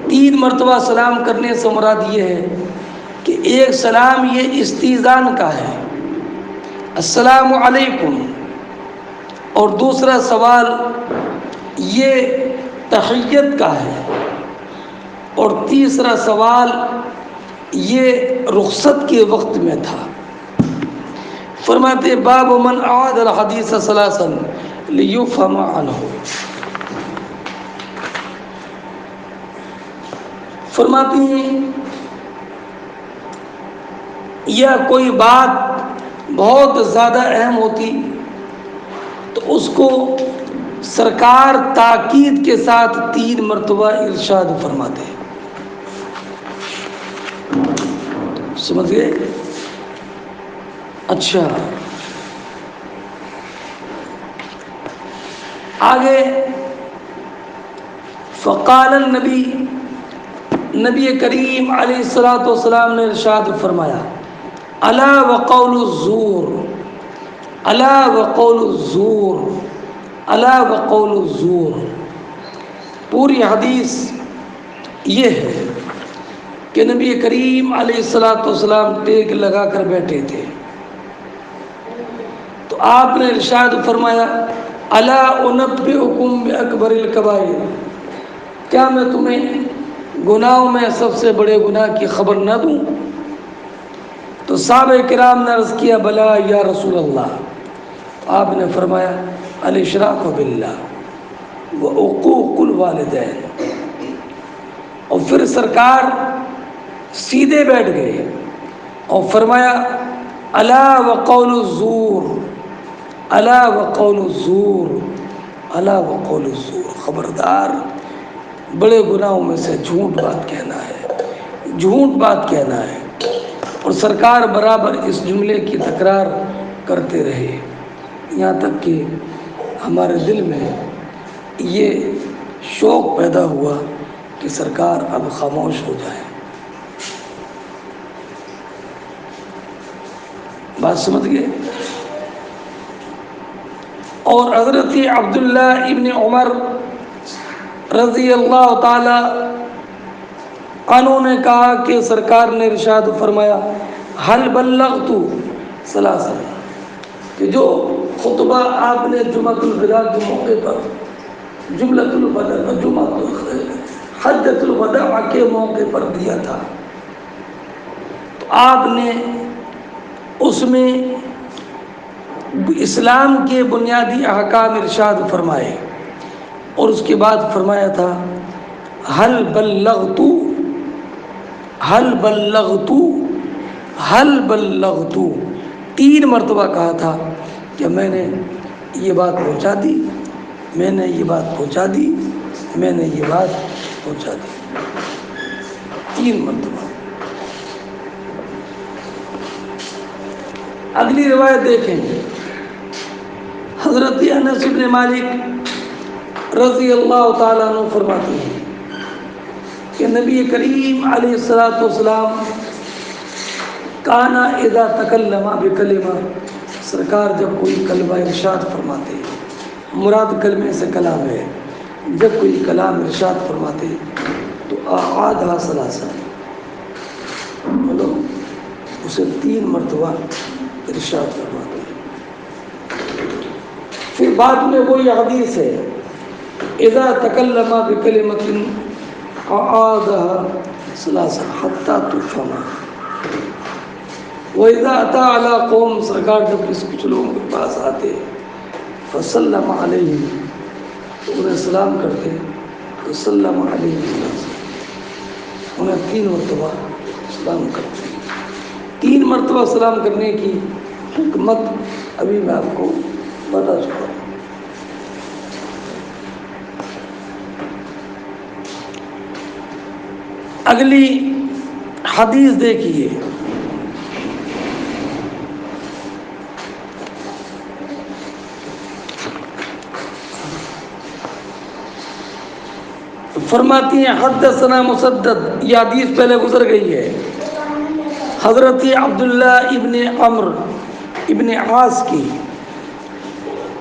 3 مرتبہ سلام کرنے سے مراد یہ ہے کہ ایک سلام یہ استئذان کا ہے السلام علیکم، اور دوسرا سوال یہ تحیت کا ہے، اور تیسرا سوال یہ رخصت کے وقت میں تھا۔ فرماتے باب من اعاد الحدیث ثلاثا لیفهم عنہ، فرماتے ہیں یا کوئی بات بہت زیادہ اہم ہوتی تو اس کو سرکار تاکید کے ساتھ 3 مرتبہ ارشاد فرماتے۔ سمجھ گئے؟ اچھا، آگے فقال النبی، نبی کریم علیہ السلام نے ارشاد فرمایا الا وقول الزور، الا وقول الزور، الا وقول الزور۔ پوری حدیث یہ ہے کہ نبی کریم علیہ السلام ٹیک لگا کر بیٹھے تھے تو آپ نے ارشاد فرمایا الا انبئکم باکبر الکبائر، کیا میں تمہیں گناہوں میں سب سے بڑے گناہ کی خبر نہ دوں؟ تو صحابہ کرام نے عرض کیا بلا یا رسول اللہ۔ آپ نے فرمایا الاشراک باللہ وعقوق الوالدین، اور پھر سرکار سیدھے بیٹھ گئے اور فرمایا الا وقول الزور، الا وقول الزور، الا وقول الزور، خبردار بڑے گناہوں میں سے جھوٹ بات کہنا ہے، جھوٹ بات کہنا ہے۔ اور سرکار برابر اس جملے کی تکرار کرتے رہے یہاں تک کہ ہمارے دل میں یہ شوق پیدا ہوا کہ سرکار اب خاموش ہو جائے۔ بات سمجھ گئے؟ اور حضرت عبداللہ ابن عمر رضی اللہ تعالی عنہ نے کہا کہ سرکار نے ارشاد فرمایا حل بلغت ثلاثا، کہ جو خطبہ آپ نے جمعۃ الوداع کے موقع پر، جملۃ الوداع، حجۃ الوداع کے موقع پر دیا تھا، تو آپ نے اس میں اسلام کے بنیادی احکام ارشاد فرمائے، اور اس کے بعد فرمایا تھا حل بلغت، حل بلغت حل بلغت، 3 مرتبہ کہا تھا کہ میں نے یہ بات پہنچا دی، میں نے یہ بات پہنچا دی، میں نے یہ بات پہنچا دی، 3 مرتبہ۔ اگلی روایت دیکھیں، حضرت انس بن مالک رضی اللہ تعالیٰ عنہ فرماتے ہیں کہ نبی کریم علیہ الصلوۃ والسلام کانا اذا تکلم بکلمہ، سرکار جب کوئی کلمہ ارشاد فرماتے، مراد کلمے سے کلام ہے، جب کوئی کلام ارشاد فرماتے تو اعادہ ثلاثہ، مطلب اسے 3 مرتبہ ارشاد فرماتے۔ پھر بعد میں وہی حدیث ہے، اذا تکلم بکلمۃ اعادہ ثلاثہ حتی تفهم، وَإِذَا أَتَى عَلَىٰ قَوْمٍ، سرکار جب کچھ لوگوں کے پاس آتے فَسَلَّمَ عَلَيْهِمْ، تو انہیں سلام کرتے، فَسَلَّمَ عَلَيْهِمْ، انہیں 3 مرتبہ سلام کرتے۔ 3 مرتبہ سلام کرنے کی حکمت ابھی میں آپ کو بتا چکا ہوں۔ اگلی حدیث دیکھیے، فرماتی ہیں حدثنا مسدد، یہ حدیث پہلے گزر گئی ہے، حضرت عبداللہ ابن عمرو ابن عاص کی،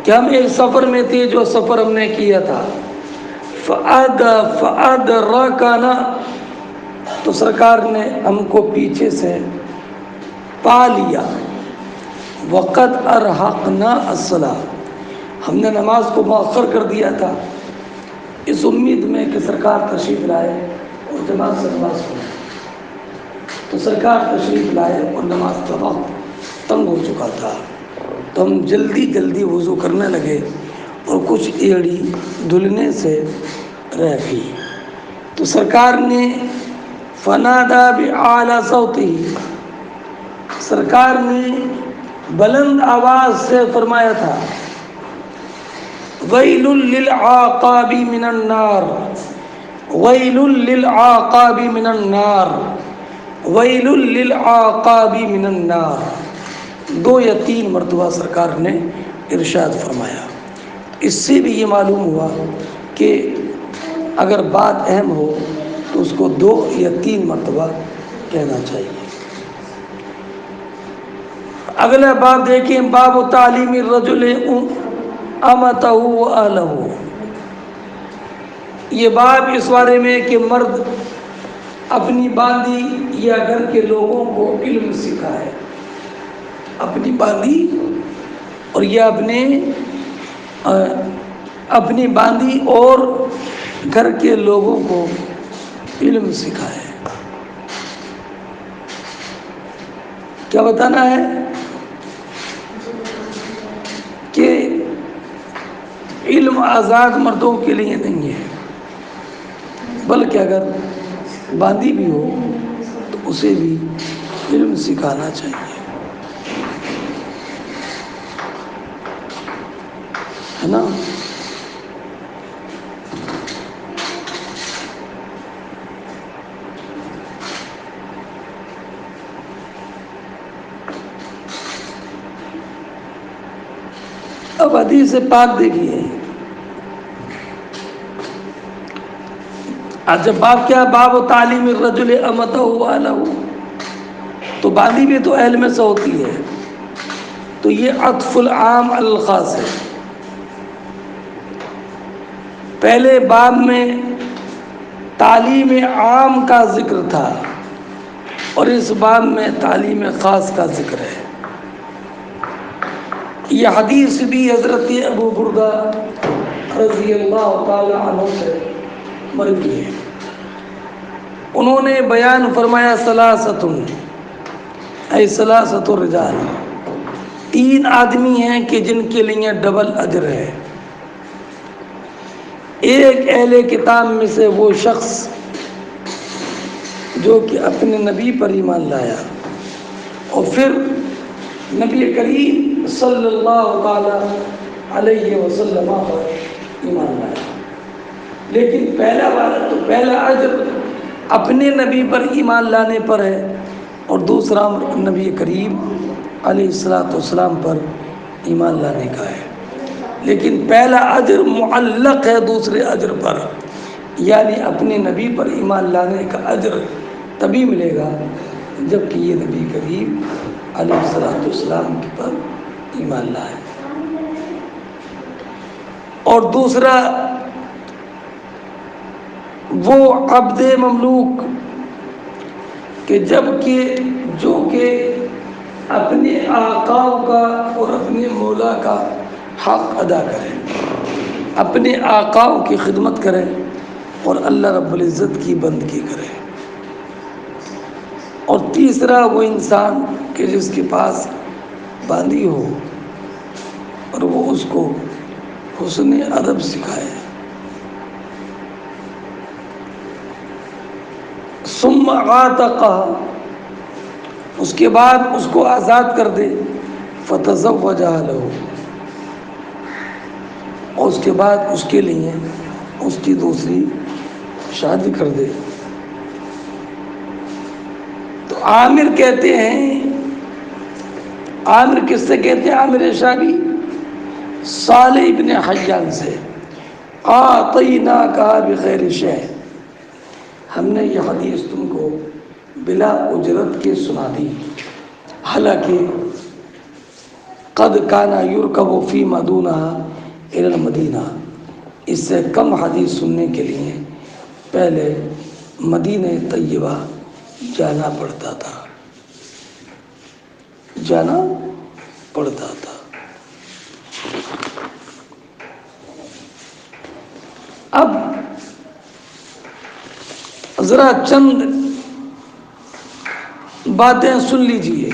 کہ ہم ایک سفر میں تھے، جو سفر ہم نے کیا تھا، فَأَدْرَكَنَا، تو سرکار نے ہم کو پیچھے سے پا لیا، وَقَدْ أَرْحَقْنَا الصَّلَاةَ، ہم نے نماز کو مؤخر کر دیا تھا، اس امید میں کہ سرکار تشریف لائے اور جماعت سے نماز پڑھے، تو سرکار تشریف لائے اور نماز کا وقت تنگ ہو چکا تھا، تو ہم جلدی جلدی وضو کرنے لگے اور کچھ ایڑی دھلنے سے رہ گئی، تو سرکار نے فنادا بِأَعْلَى صَوْتِهِ، سرکار نے بلند آواز سے فرمایا تھا، وَيْلٌ لِلْعَاقَابِ مِنَ النَّارِ، وَيْلٌ لِلْعَاقَابِ مِنَ النَّارِ، وَيْلٌ لِلْعَاقَابِ مِنَ النَّارِ، 2 یا 3 مرتبہ سرکار نے ارشاد فرمایا۔ اس سے بھی یہ معلوم ہوا کہ اگر بات اہم ہو تو اس کو 2 یا 3 مرتبہ کہنا چاہیے۔ اگلا باب دیکھیں، باب تعلیم الرجل امتہ و اہلہ، یہ باب اس بارے میں کہ مرد اپنی باندی یا گھر کے لوگوں کو علم سکھائے، اپنی باندی اور یا اپنی باندی اور گھر کے لوگوں کو علم سکھائے۔ کیا بتانا ہے کہ علم آزاد مردوں کے لیے نہیں ہے، بلکہ اگر باندی بھی ہو تو اسے بھی علم سکھانا چاہیے، ہے نا۔ اب حدیث پاک دیکھیے، جب باب کیا، باب تعلیم الرجل امتہ و اہلہ، تو باندی بھی تو اہل میں سے ہوتی ہے، تو یہ عطف العام علی الخاص ہے۔ پہلے باب میں تعلیم عام کا ذکر تھا اور اس باب میں تعلیم خاص کا ذکر ہے۔ یہ حدیث بھی حضرت ابو بردہ رضی اللہ تعالی عنہ سے مروی ہے، انہوں نے بیان فرمایا، ثلاثۃ اے ثلاثۃ الرجال، 3 آدمی ہیں کہ جن کے لیے ڈبل اجر ہے۔ ایک اہل کتاب میں سے وہ شخص جو کہ اپنے نبی پر ایمان لایا، اور پھر نبی کریم صلی اللہ تعالی علیہ وسلم پر ایمان لایا۔ لیکن پہلا اجر اپنے نبی پر ایمان لانے پر ہے، اور دوسرا نبی کریم علیہ السلام پر ایمان لانے کا ہے۔ لیکن پہلا اجر معلق ہے دوسرے اجر پر، یعنی اپنے نبی پر ایمان لانے کا اجر تبھی ملے گا جب کہ یہ نبی کریم علیہ السلام پر ایمان لائے۔ اور دوسرا وہ عبد مملوک کہ جو کہ اپنے آقا کا اور اپنے مولا کا حق ادا کرے، اپنے آقا کی خدمت کرے اور اللہ رب العزت کی بندگی کرے۔ اور تیسرا وہ انسان کہ جس کے پاس باندی ہو اور وہ اس کو حسن ادب سکھائے۔ ثم عاتقہ، اس کے بعد اس کو آزاد کر دے، فتزوجہ لہ، اور اس کے بعد اس کے لیے اس کی دوسری شادی کر دے۔ تو عامر کہتے ہیں، عامر کس سے کہتے ہیں؟ عامر شعبی صالح ابن حیان سے، اعطیناک بغیر شیء، ہم نے یہ حدیث تم کو بلا اجرت کے سنا دی، حالانکہ قد کان یرکب فیما دونہا الی المدینہ، اس سے کم حدیث سننے کے لیے پہلے مدینہ طیبہ جانا پڑتا تھا۔ اب ذرا چند باتیں سن لیجئے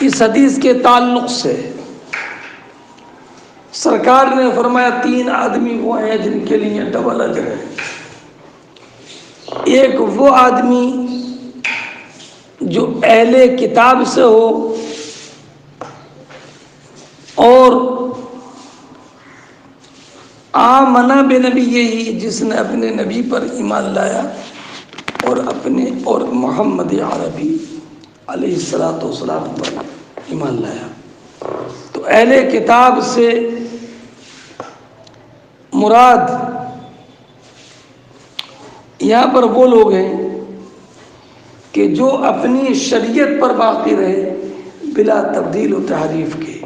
اس حدیث کے تعلق سے۔ سرکار نے فرمایا 3 آدمی وہ ہیں جن کے لیے ڈبل اجر ہے۔ ایک وہ آدمی جو اہل کتاب سے ہو اور آمن بنبیہ، جس نے اپنے نبی پر ایمان لایا اور محمد عربی علیہ السلام پر ایمان لایا۔ تو اہل کتاب سے مراد یہاں پر وہ لوگ ہیں کہ جو اپنی شریعت پر باقی رہے بلا تبدیل و تحریف کے،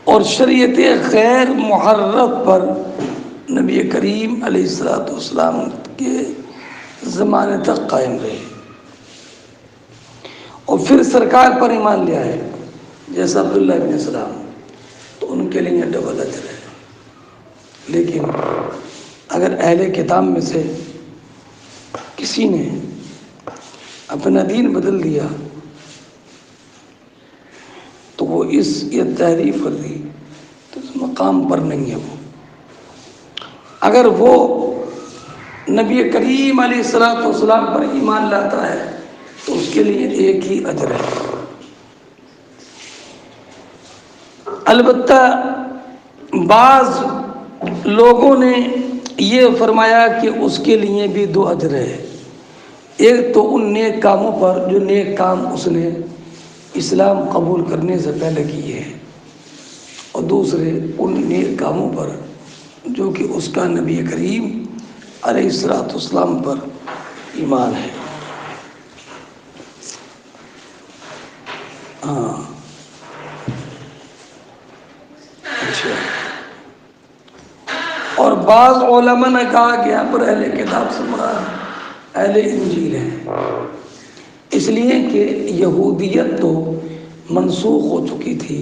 اور شریعت غیر محرف پر نبی کریم علیہ السلام کے زمانے تک قائم رہے، اور پھر سرکار پر ایمان لیا ہے جیسا عبداللہ ابن سلام، تو ان کے لیے ڈبل اجر ہے۔ لیکن اگر اہل کتاب میں سے کسی نے اپنا دین بدل دیا تو وہ یہ تحریف کر دی تو اس مقام پر نہیں ہے وہ۔ اگر وہ نبی کریم علیہ السلام پر ایمان لاتا ہے تو اس کے لیے ایک ہی اجر ہے۔ البتہ بعض لوگوں نے یہ فرمایا کہ اس کے لیے بھی 2 اجر ہے۔ ایک تو ان نیک کاموں پر جو نیک کام اس نے اسلام قبول کرنے سے پہلے کیے ہیں، اور دوسرے ان نیک کاموں پر جو کہ اس کا نبی کریم علیہ السلام پر ایمان ہے۔ اچھا، اور بعض علماء نے کہا کہ یہاں پر اہل کتاب سے مراد اہل انجیل ہیں، اس لیے کہ یہودیت تو منسوخ ہو چکی تھی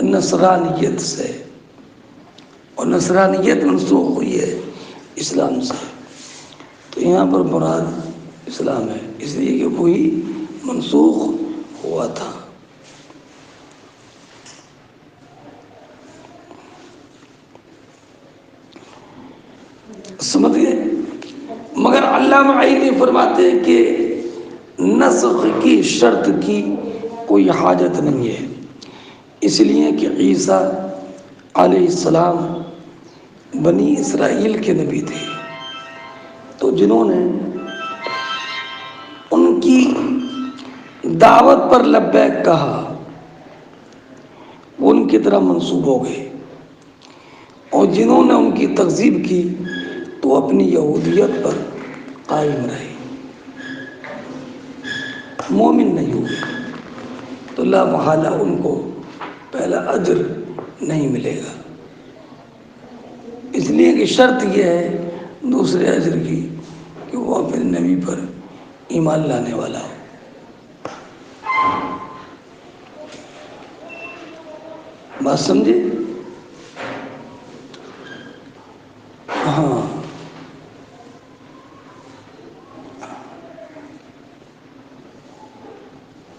نصرانیت سے، اور نصرانیت منسوخ ہوئی ہے اسلام سے، تو یہاں پر مراد اسلام ہے، اس لیے کہ وہی منسوخ ہوا تھا۔ سمجھ گئے؟ مگر علامہ فرماتے ہیں کہ نسخ کی شرط کی کوئی حاجت نہیں ہے، اس لیے کہ عیسیٰ علیہ السلام بنی اسرائیل کے نبی تھے، تو جنہوں نے ان کی دعوت پر لبیک کہا وہ ان کی طرح منسوب ہو گئے، اور جنہوں نے ان کی تکذیب کی تو اپنی یہودیت پر قائم رہے، مومن نہیں ہوئے، تو لا محالہ ان کو پہلا اجر نہیں ملے گا، اس لیے کہ شرط یہ ہے دوسرے اجر کی کہ وہ اپنے نبی پر ایمان لانے والا ہو۔ بات سمجھے؟ ہاں،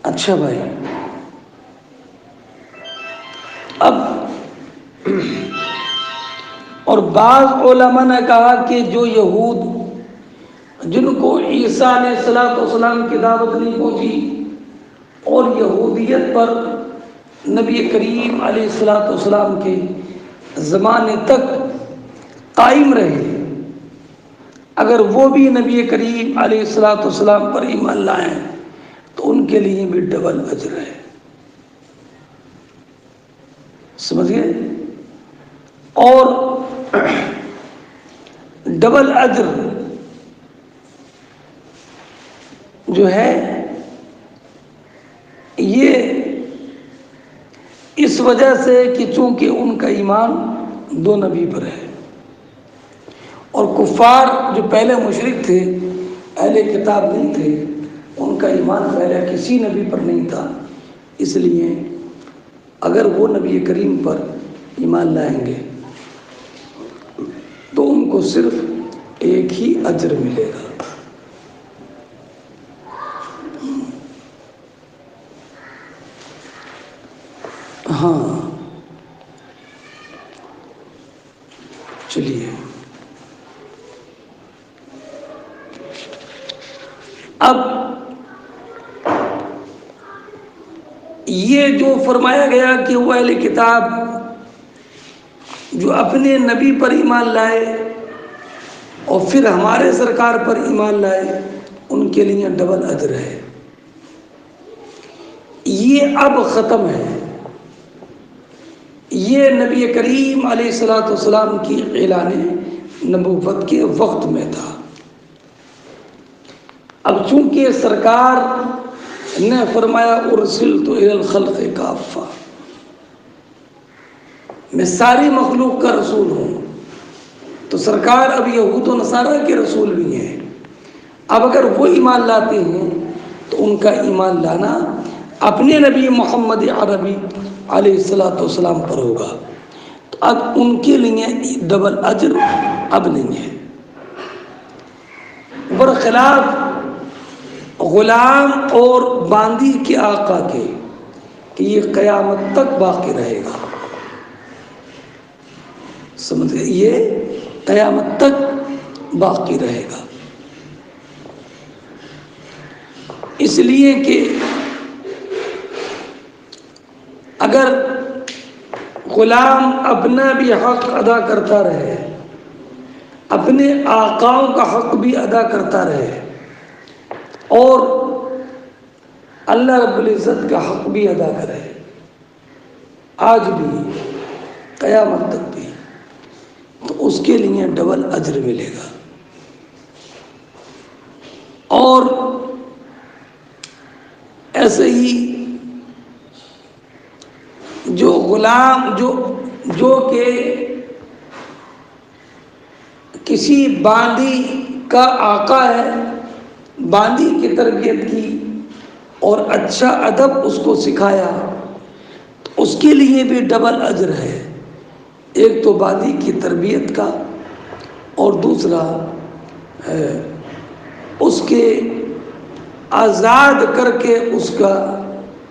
اچھا بھائی، اب اور بعض علماء نے کہا کہ جو یہود جن کو عیسیٰ علیہ السلام کی دعوت نہیں پہنچی اور یہودیت پر نبی کریم علیہ السلام کے زمانے تک قائم رہے، اگر وہ بھی نبی کریم علیہ السلام پر ایمان لائیں تو ان کے لیے بھی ڈبل اجر ہے، سمجھ گئے؟ اور ڈبل اجر جو ہے یہ اس وجہ سے کہ چونکہ ان کا ایمان دو نبی پر ہے، اور کفار جو پہلے مشرک تھے، اہل کتاب نہیں تھے، ان کا ایمان پہلے کسی نبی پر نہیں تھا، اس لیے اگر وہ نبی کریم پر ایمان لائیں گے تو ان کو صرف ایک ہی اجر ملے گا۔ ہاں، چلیے اب یہ جو فرمایا گیا کہ وہ اہل کتاب جو اپنے نبی پر ایمان لائے اور پھر ہمارے سرکار پر ایمان لائے ان کے لیے ڈبل اجر ہے، یہ اب ختم ہے، یہ نبی کریم علیہ السلام کی اعلان نبوت کے وقت میں تھا۔ اب چونکہ سرکار نے فرمایا ارسلت الی الخلق کافہ، میں ساری مخلوق کا رسول ہوں، تو سرکار اب یہود و نصارہ کے رسول بھی ہیں، اب اگر وہ ایمان لاتے ہیں تو ان کا ایمان لانا اپنے نبی محمد عربی علیہ السلام پر ہوگا، تو اب ان کے لیے ڈبل اجر اب نہیں ہے، برخلاف غلام اور باندی کے آقا کے کہ یہ قیامت تک باقی رہے گا، سمجھ گئے؟ یہ قیامت تک باقی رہے گا، اس لیے کہ اگر غلام اپنا بھی حق ادا کرتا رہے، اپنے آقاؤں کا حق بھی ادا کرتا رہے، اور اللہ رب العزت کا حق بھی ادا کرے، آج بھی قیامت تک بھی، تو اس کے لیے ڈبل اجر ملے گا۔ اور ایسے ہی جو غلام جو کہ کسی باندی کا آقا ہے، باندی کی تربیت کی اور اچھا ادب اس کو سکھایا، تو اس کے لیے بھی ڈبل اجر ہے، ایک تو باندی کی تربیت کا اور دوسرا اس کے آزاد کر کے اس کا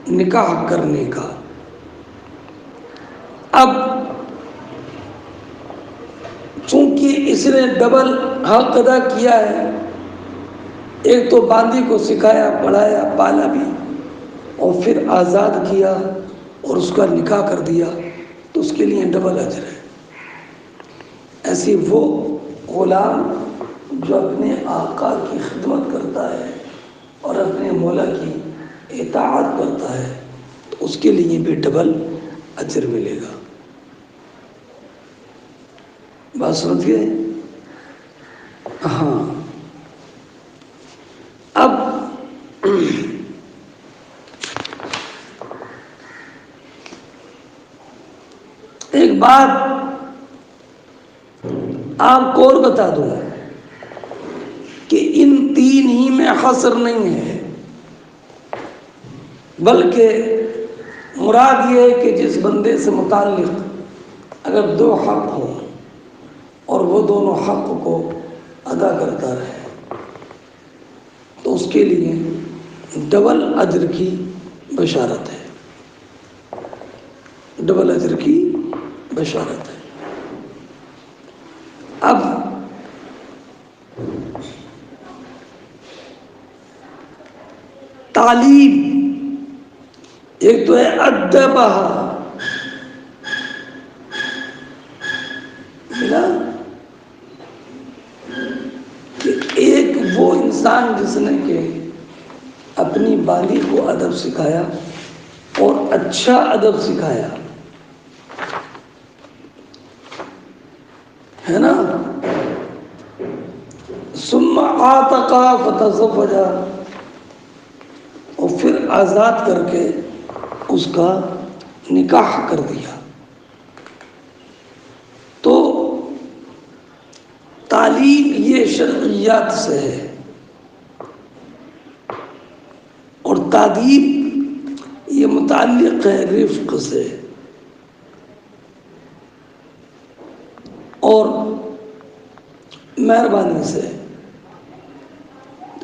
نکاح کرنے کا۔ اب چونکہ اس نے ڈبل حق ادا کیا ہے، ایک تو باندی کو سکھایا، پڑھایا، پالا بھی، اور پھر آزاد کیا اور اس کا نکاح کر دیا، تو اس کے لیے ڈبل اجر ہے۔ ایسی وہ غلام جو اپنے آقا کی خدمت کرتا ہے اور اپنے مولا کی اطاعت کرتا ہے، تو اس کے لیے بھی ڈبل اجر ملے گا۔ بات سمجھ گئے؟ ہاں، اب ایک بات آپ کو اور بتا دوں کہ ان تین ہی میں حصر نہیں ہے، بلکہ مراد یہ ہے کہ جس بندے سے متعلق اگر دو حق ہوں اور وہ دونوں حق کو ادا کرتا رہے تو اس کے لیے ڈبل اجر کی بشارت ہے، ڈبل اجر کی بشارت ہے۔ اب تعلیم ایک تو ہے ادبہ، ملا کہ ایک وہ انسان جس نے کہ اپنی باندی کو ادب سکھایا اور اچھا ادب سکھایا، ہے نا، ثم عاتقا فتزوجا، اور پھر آزاد کر کے اس کا نکاح کر دیا، تو تعلیم یہ شرعیات سے ہے، اور تادیب یہ متعلق ہے رفق سے، اور مہربانی سے۔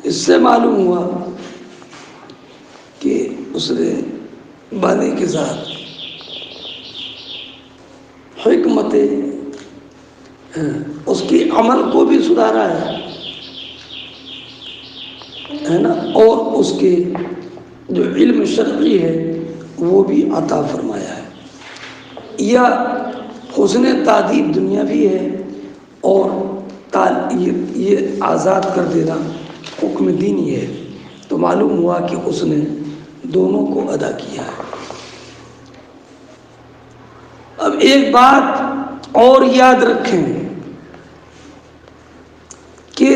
اس سے معلوم ہوا کہ اس نے باندی کے ساتھ حکمت اس کی عمل کو بھی سدھارا ہے نا، اور اس کے جو علم شرعی ہے وہ بھی عطا فرمایا ہے۔ یا حسن تادیب دنیا بھی ہے، اور یہ آزاد کر دینا حکم دینی ہے، تو معلوم ہوا کہ اس نے دونوں کو ادا کیا ہے۔ اب ایک بات اور یاد رکھیں کہ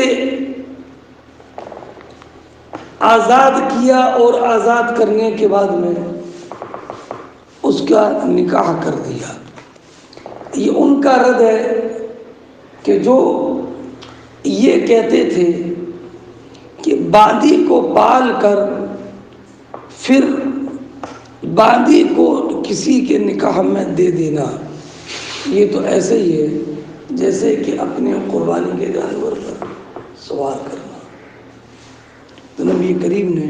آزاد کیا اور آزاد کرنے کے بعد میں اس کا نکاح کر دیا، یہ ان کا رد ہے کہ جو یہ کہتے تھے کہ باندی کو پال کر پھر باندی کو کسی کے نکاح میں دے دینا، یہ تو ایسے ہی ہے جیسے کہ اپنے قربانی کے جانور پر سوار کرنا۔ تو نبی کریم نے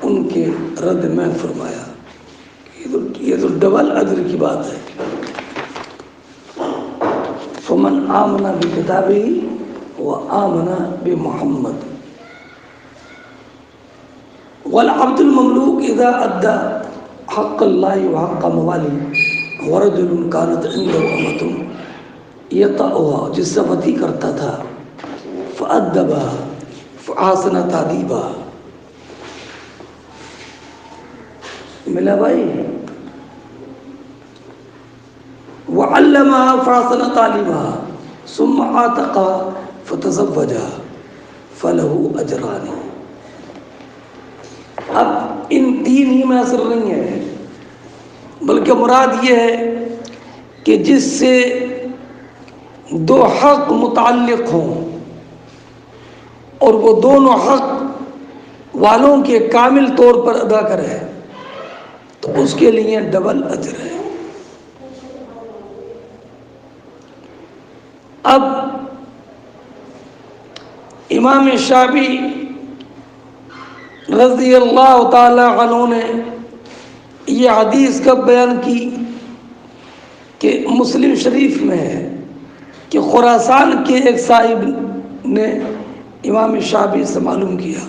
ان کے رد میں فرمایا کہ یہ تو ڈبل اجر کی بات ہے۔ فمن آمن بکتابہ وآمن بمحمد والعبد المملوک اذا ادى حق اللہ وحق موالی ورجل كانت عنده امة يطأها، جس سے وطی کرتا تھا، فأدبها فأحسن تأدیبها، ملا بھائی، وعلمها فأحسن تعلیمها ثم عاتقها فتزوجها فله اجران۔ اب ان تین ہی میں اثر نہیں ہے، بلکہ مراد یہ ہے کہ جس سے دو حق متعلق ہوں اور وہ دونوں حق والوں کے کامل طور پر ادا کرے تو اس کے لیے ڈبل اجر ہے۔ اب امام شافعی رضی اللہ تعالی عنہ نے یہ حدیث کب بیان کی کہ مسلم شریف میں ہے کہ خراسان کے ایک صاحب نے امام شافعی سے معلوم کیا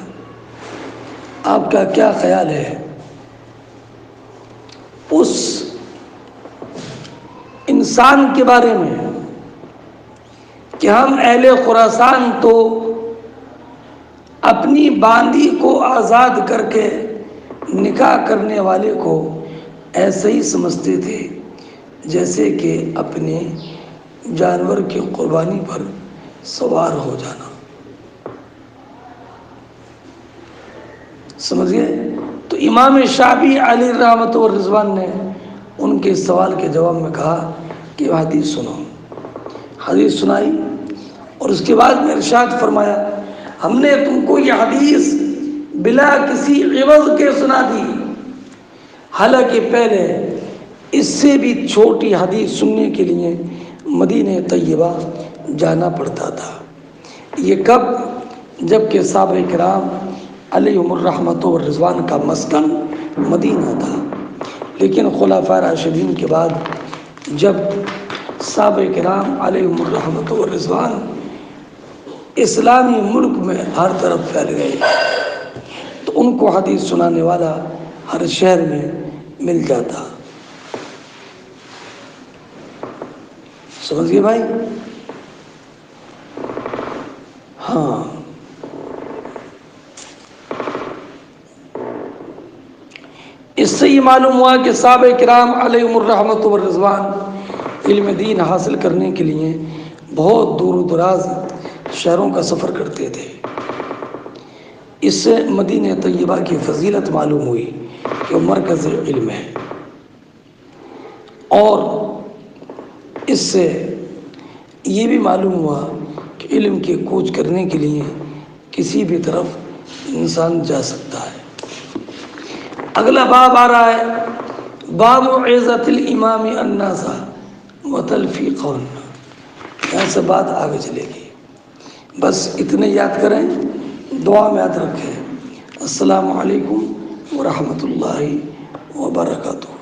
آپ کا کیا خیال ہے اس انسان کے بارے میں کہ ہم اہل خراسان تو اپنی باندی کو آزاد کر کے نکاح کرنے والے کو ایسے ہی سمجھتے تھے جیسے کہ اپنے جانور کی قربانی پر سوار ہو جانا. سمجھ گئے؟ تو امام شافعی علیہ رحمت و رضوان نے ان کے سوال کے جواب میں کہا کہ حدیث سنو. حدیث سنائی اور اس کے بعد میں ارشاد فرمایا ہم نے تم کو یہ حدیث بلا کسی عوض کے سنا دی، حالانکہ پہلے اس سے بھی چھوٹی حدیث سننے کے لیے مدینہ طیبہ جانا پڑتا تھا. یہ کب؟ جب کہ صحابہ کرام علیہم الرحمت والرضوان کا مسکن مدینہ تھا. لیکن خلفاء راشدین کے بعد جب صحابہ کرام علیہم الرحمت والرضوان اسلامی ملک میں ہر طرف پھیل گئے تو ان کو حدیث سنانے والا ہر شہر میں مل جاتا. سمجھ گئے بھائی؟ ہاں، اس سے یہ معلوم ہوا کہ صحابہ کرام علیہم الرحمت والرضوان علم دین حاصل کرنے کے لیے بہت دور و دراز شہروں کا سفر کرتے تھے. اس سے مدینہ طیبہ کی فضیلت معلوم ہوئی کہ وہ مرکز علم ہے، اور اس سے یہ بھی معلوم ہوا کہ علم کی کوچ کرنے کے لیے کسی بھی طرف انسان جا سکتا ہے. اگلا باب آ رہا ہے باب عزت الامام الناس وتلفی قول. یہاں سے بات آگے چلے گی. بس اتنے یاد کریں، دعا میں یاد رکھیں. السلام علیکم ورحمۃ اللہ وبرکاتہ.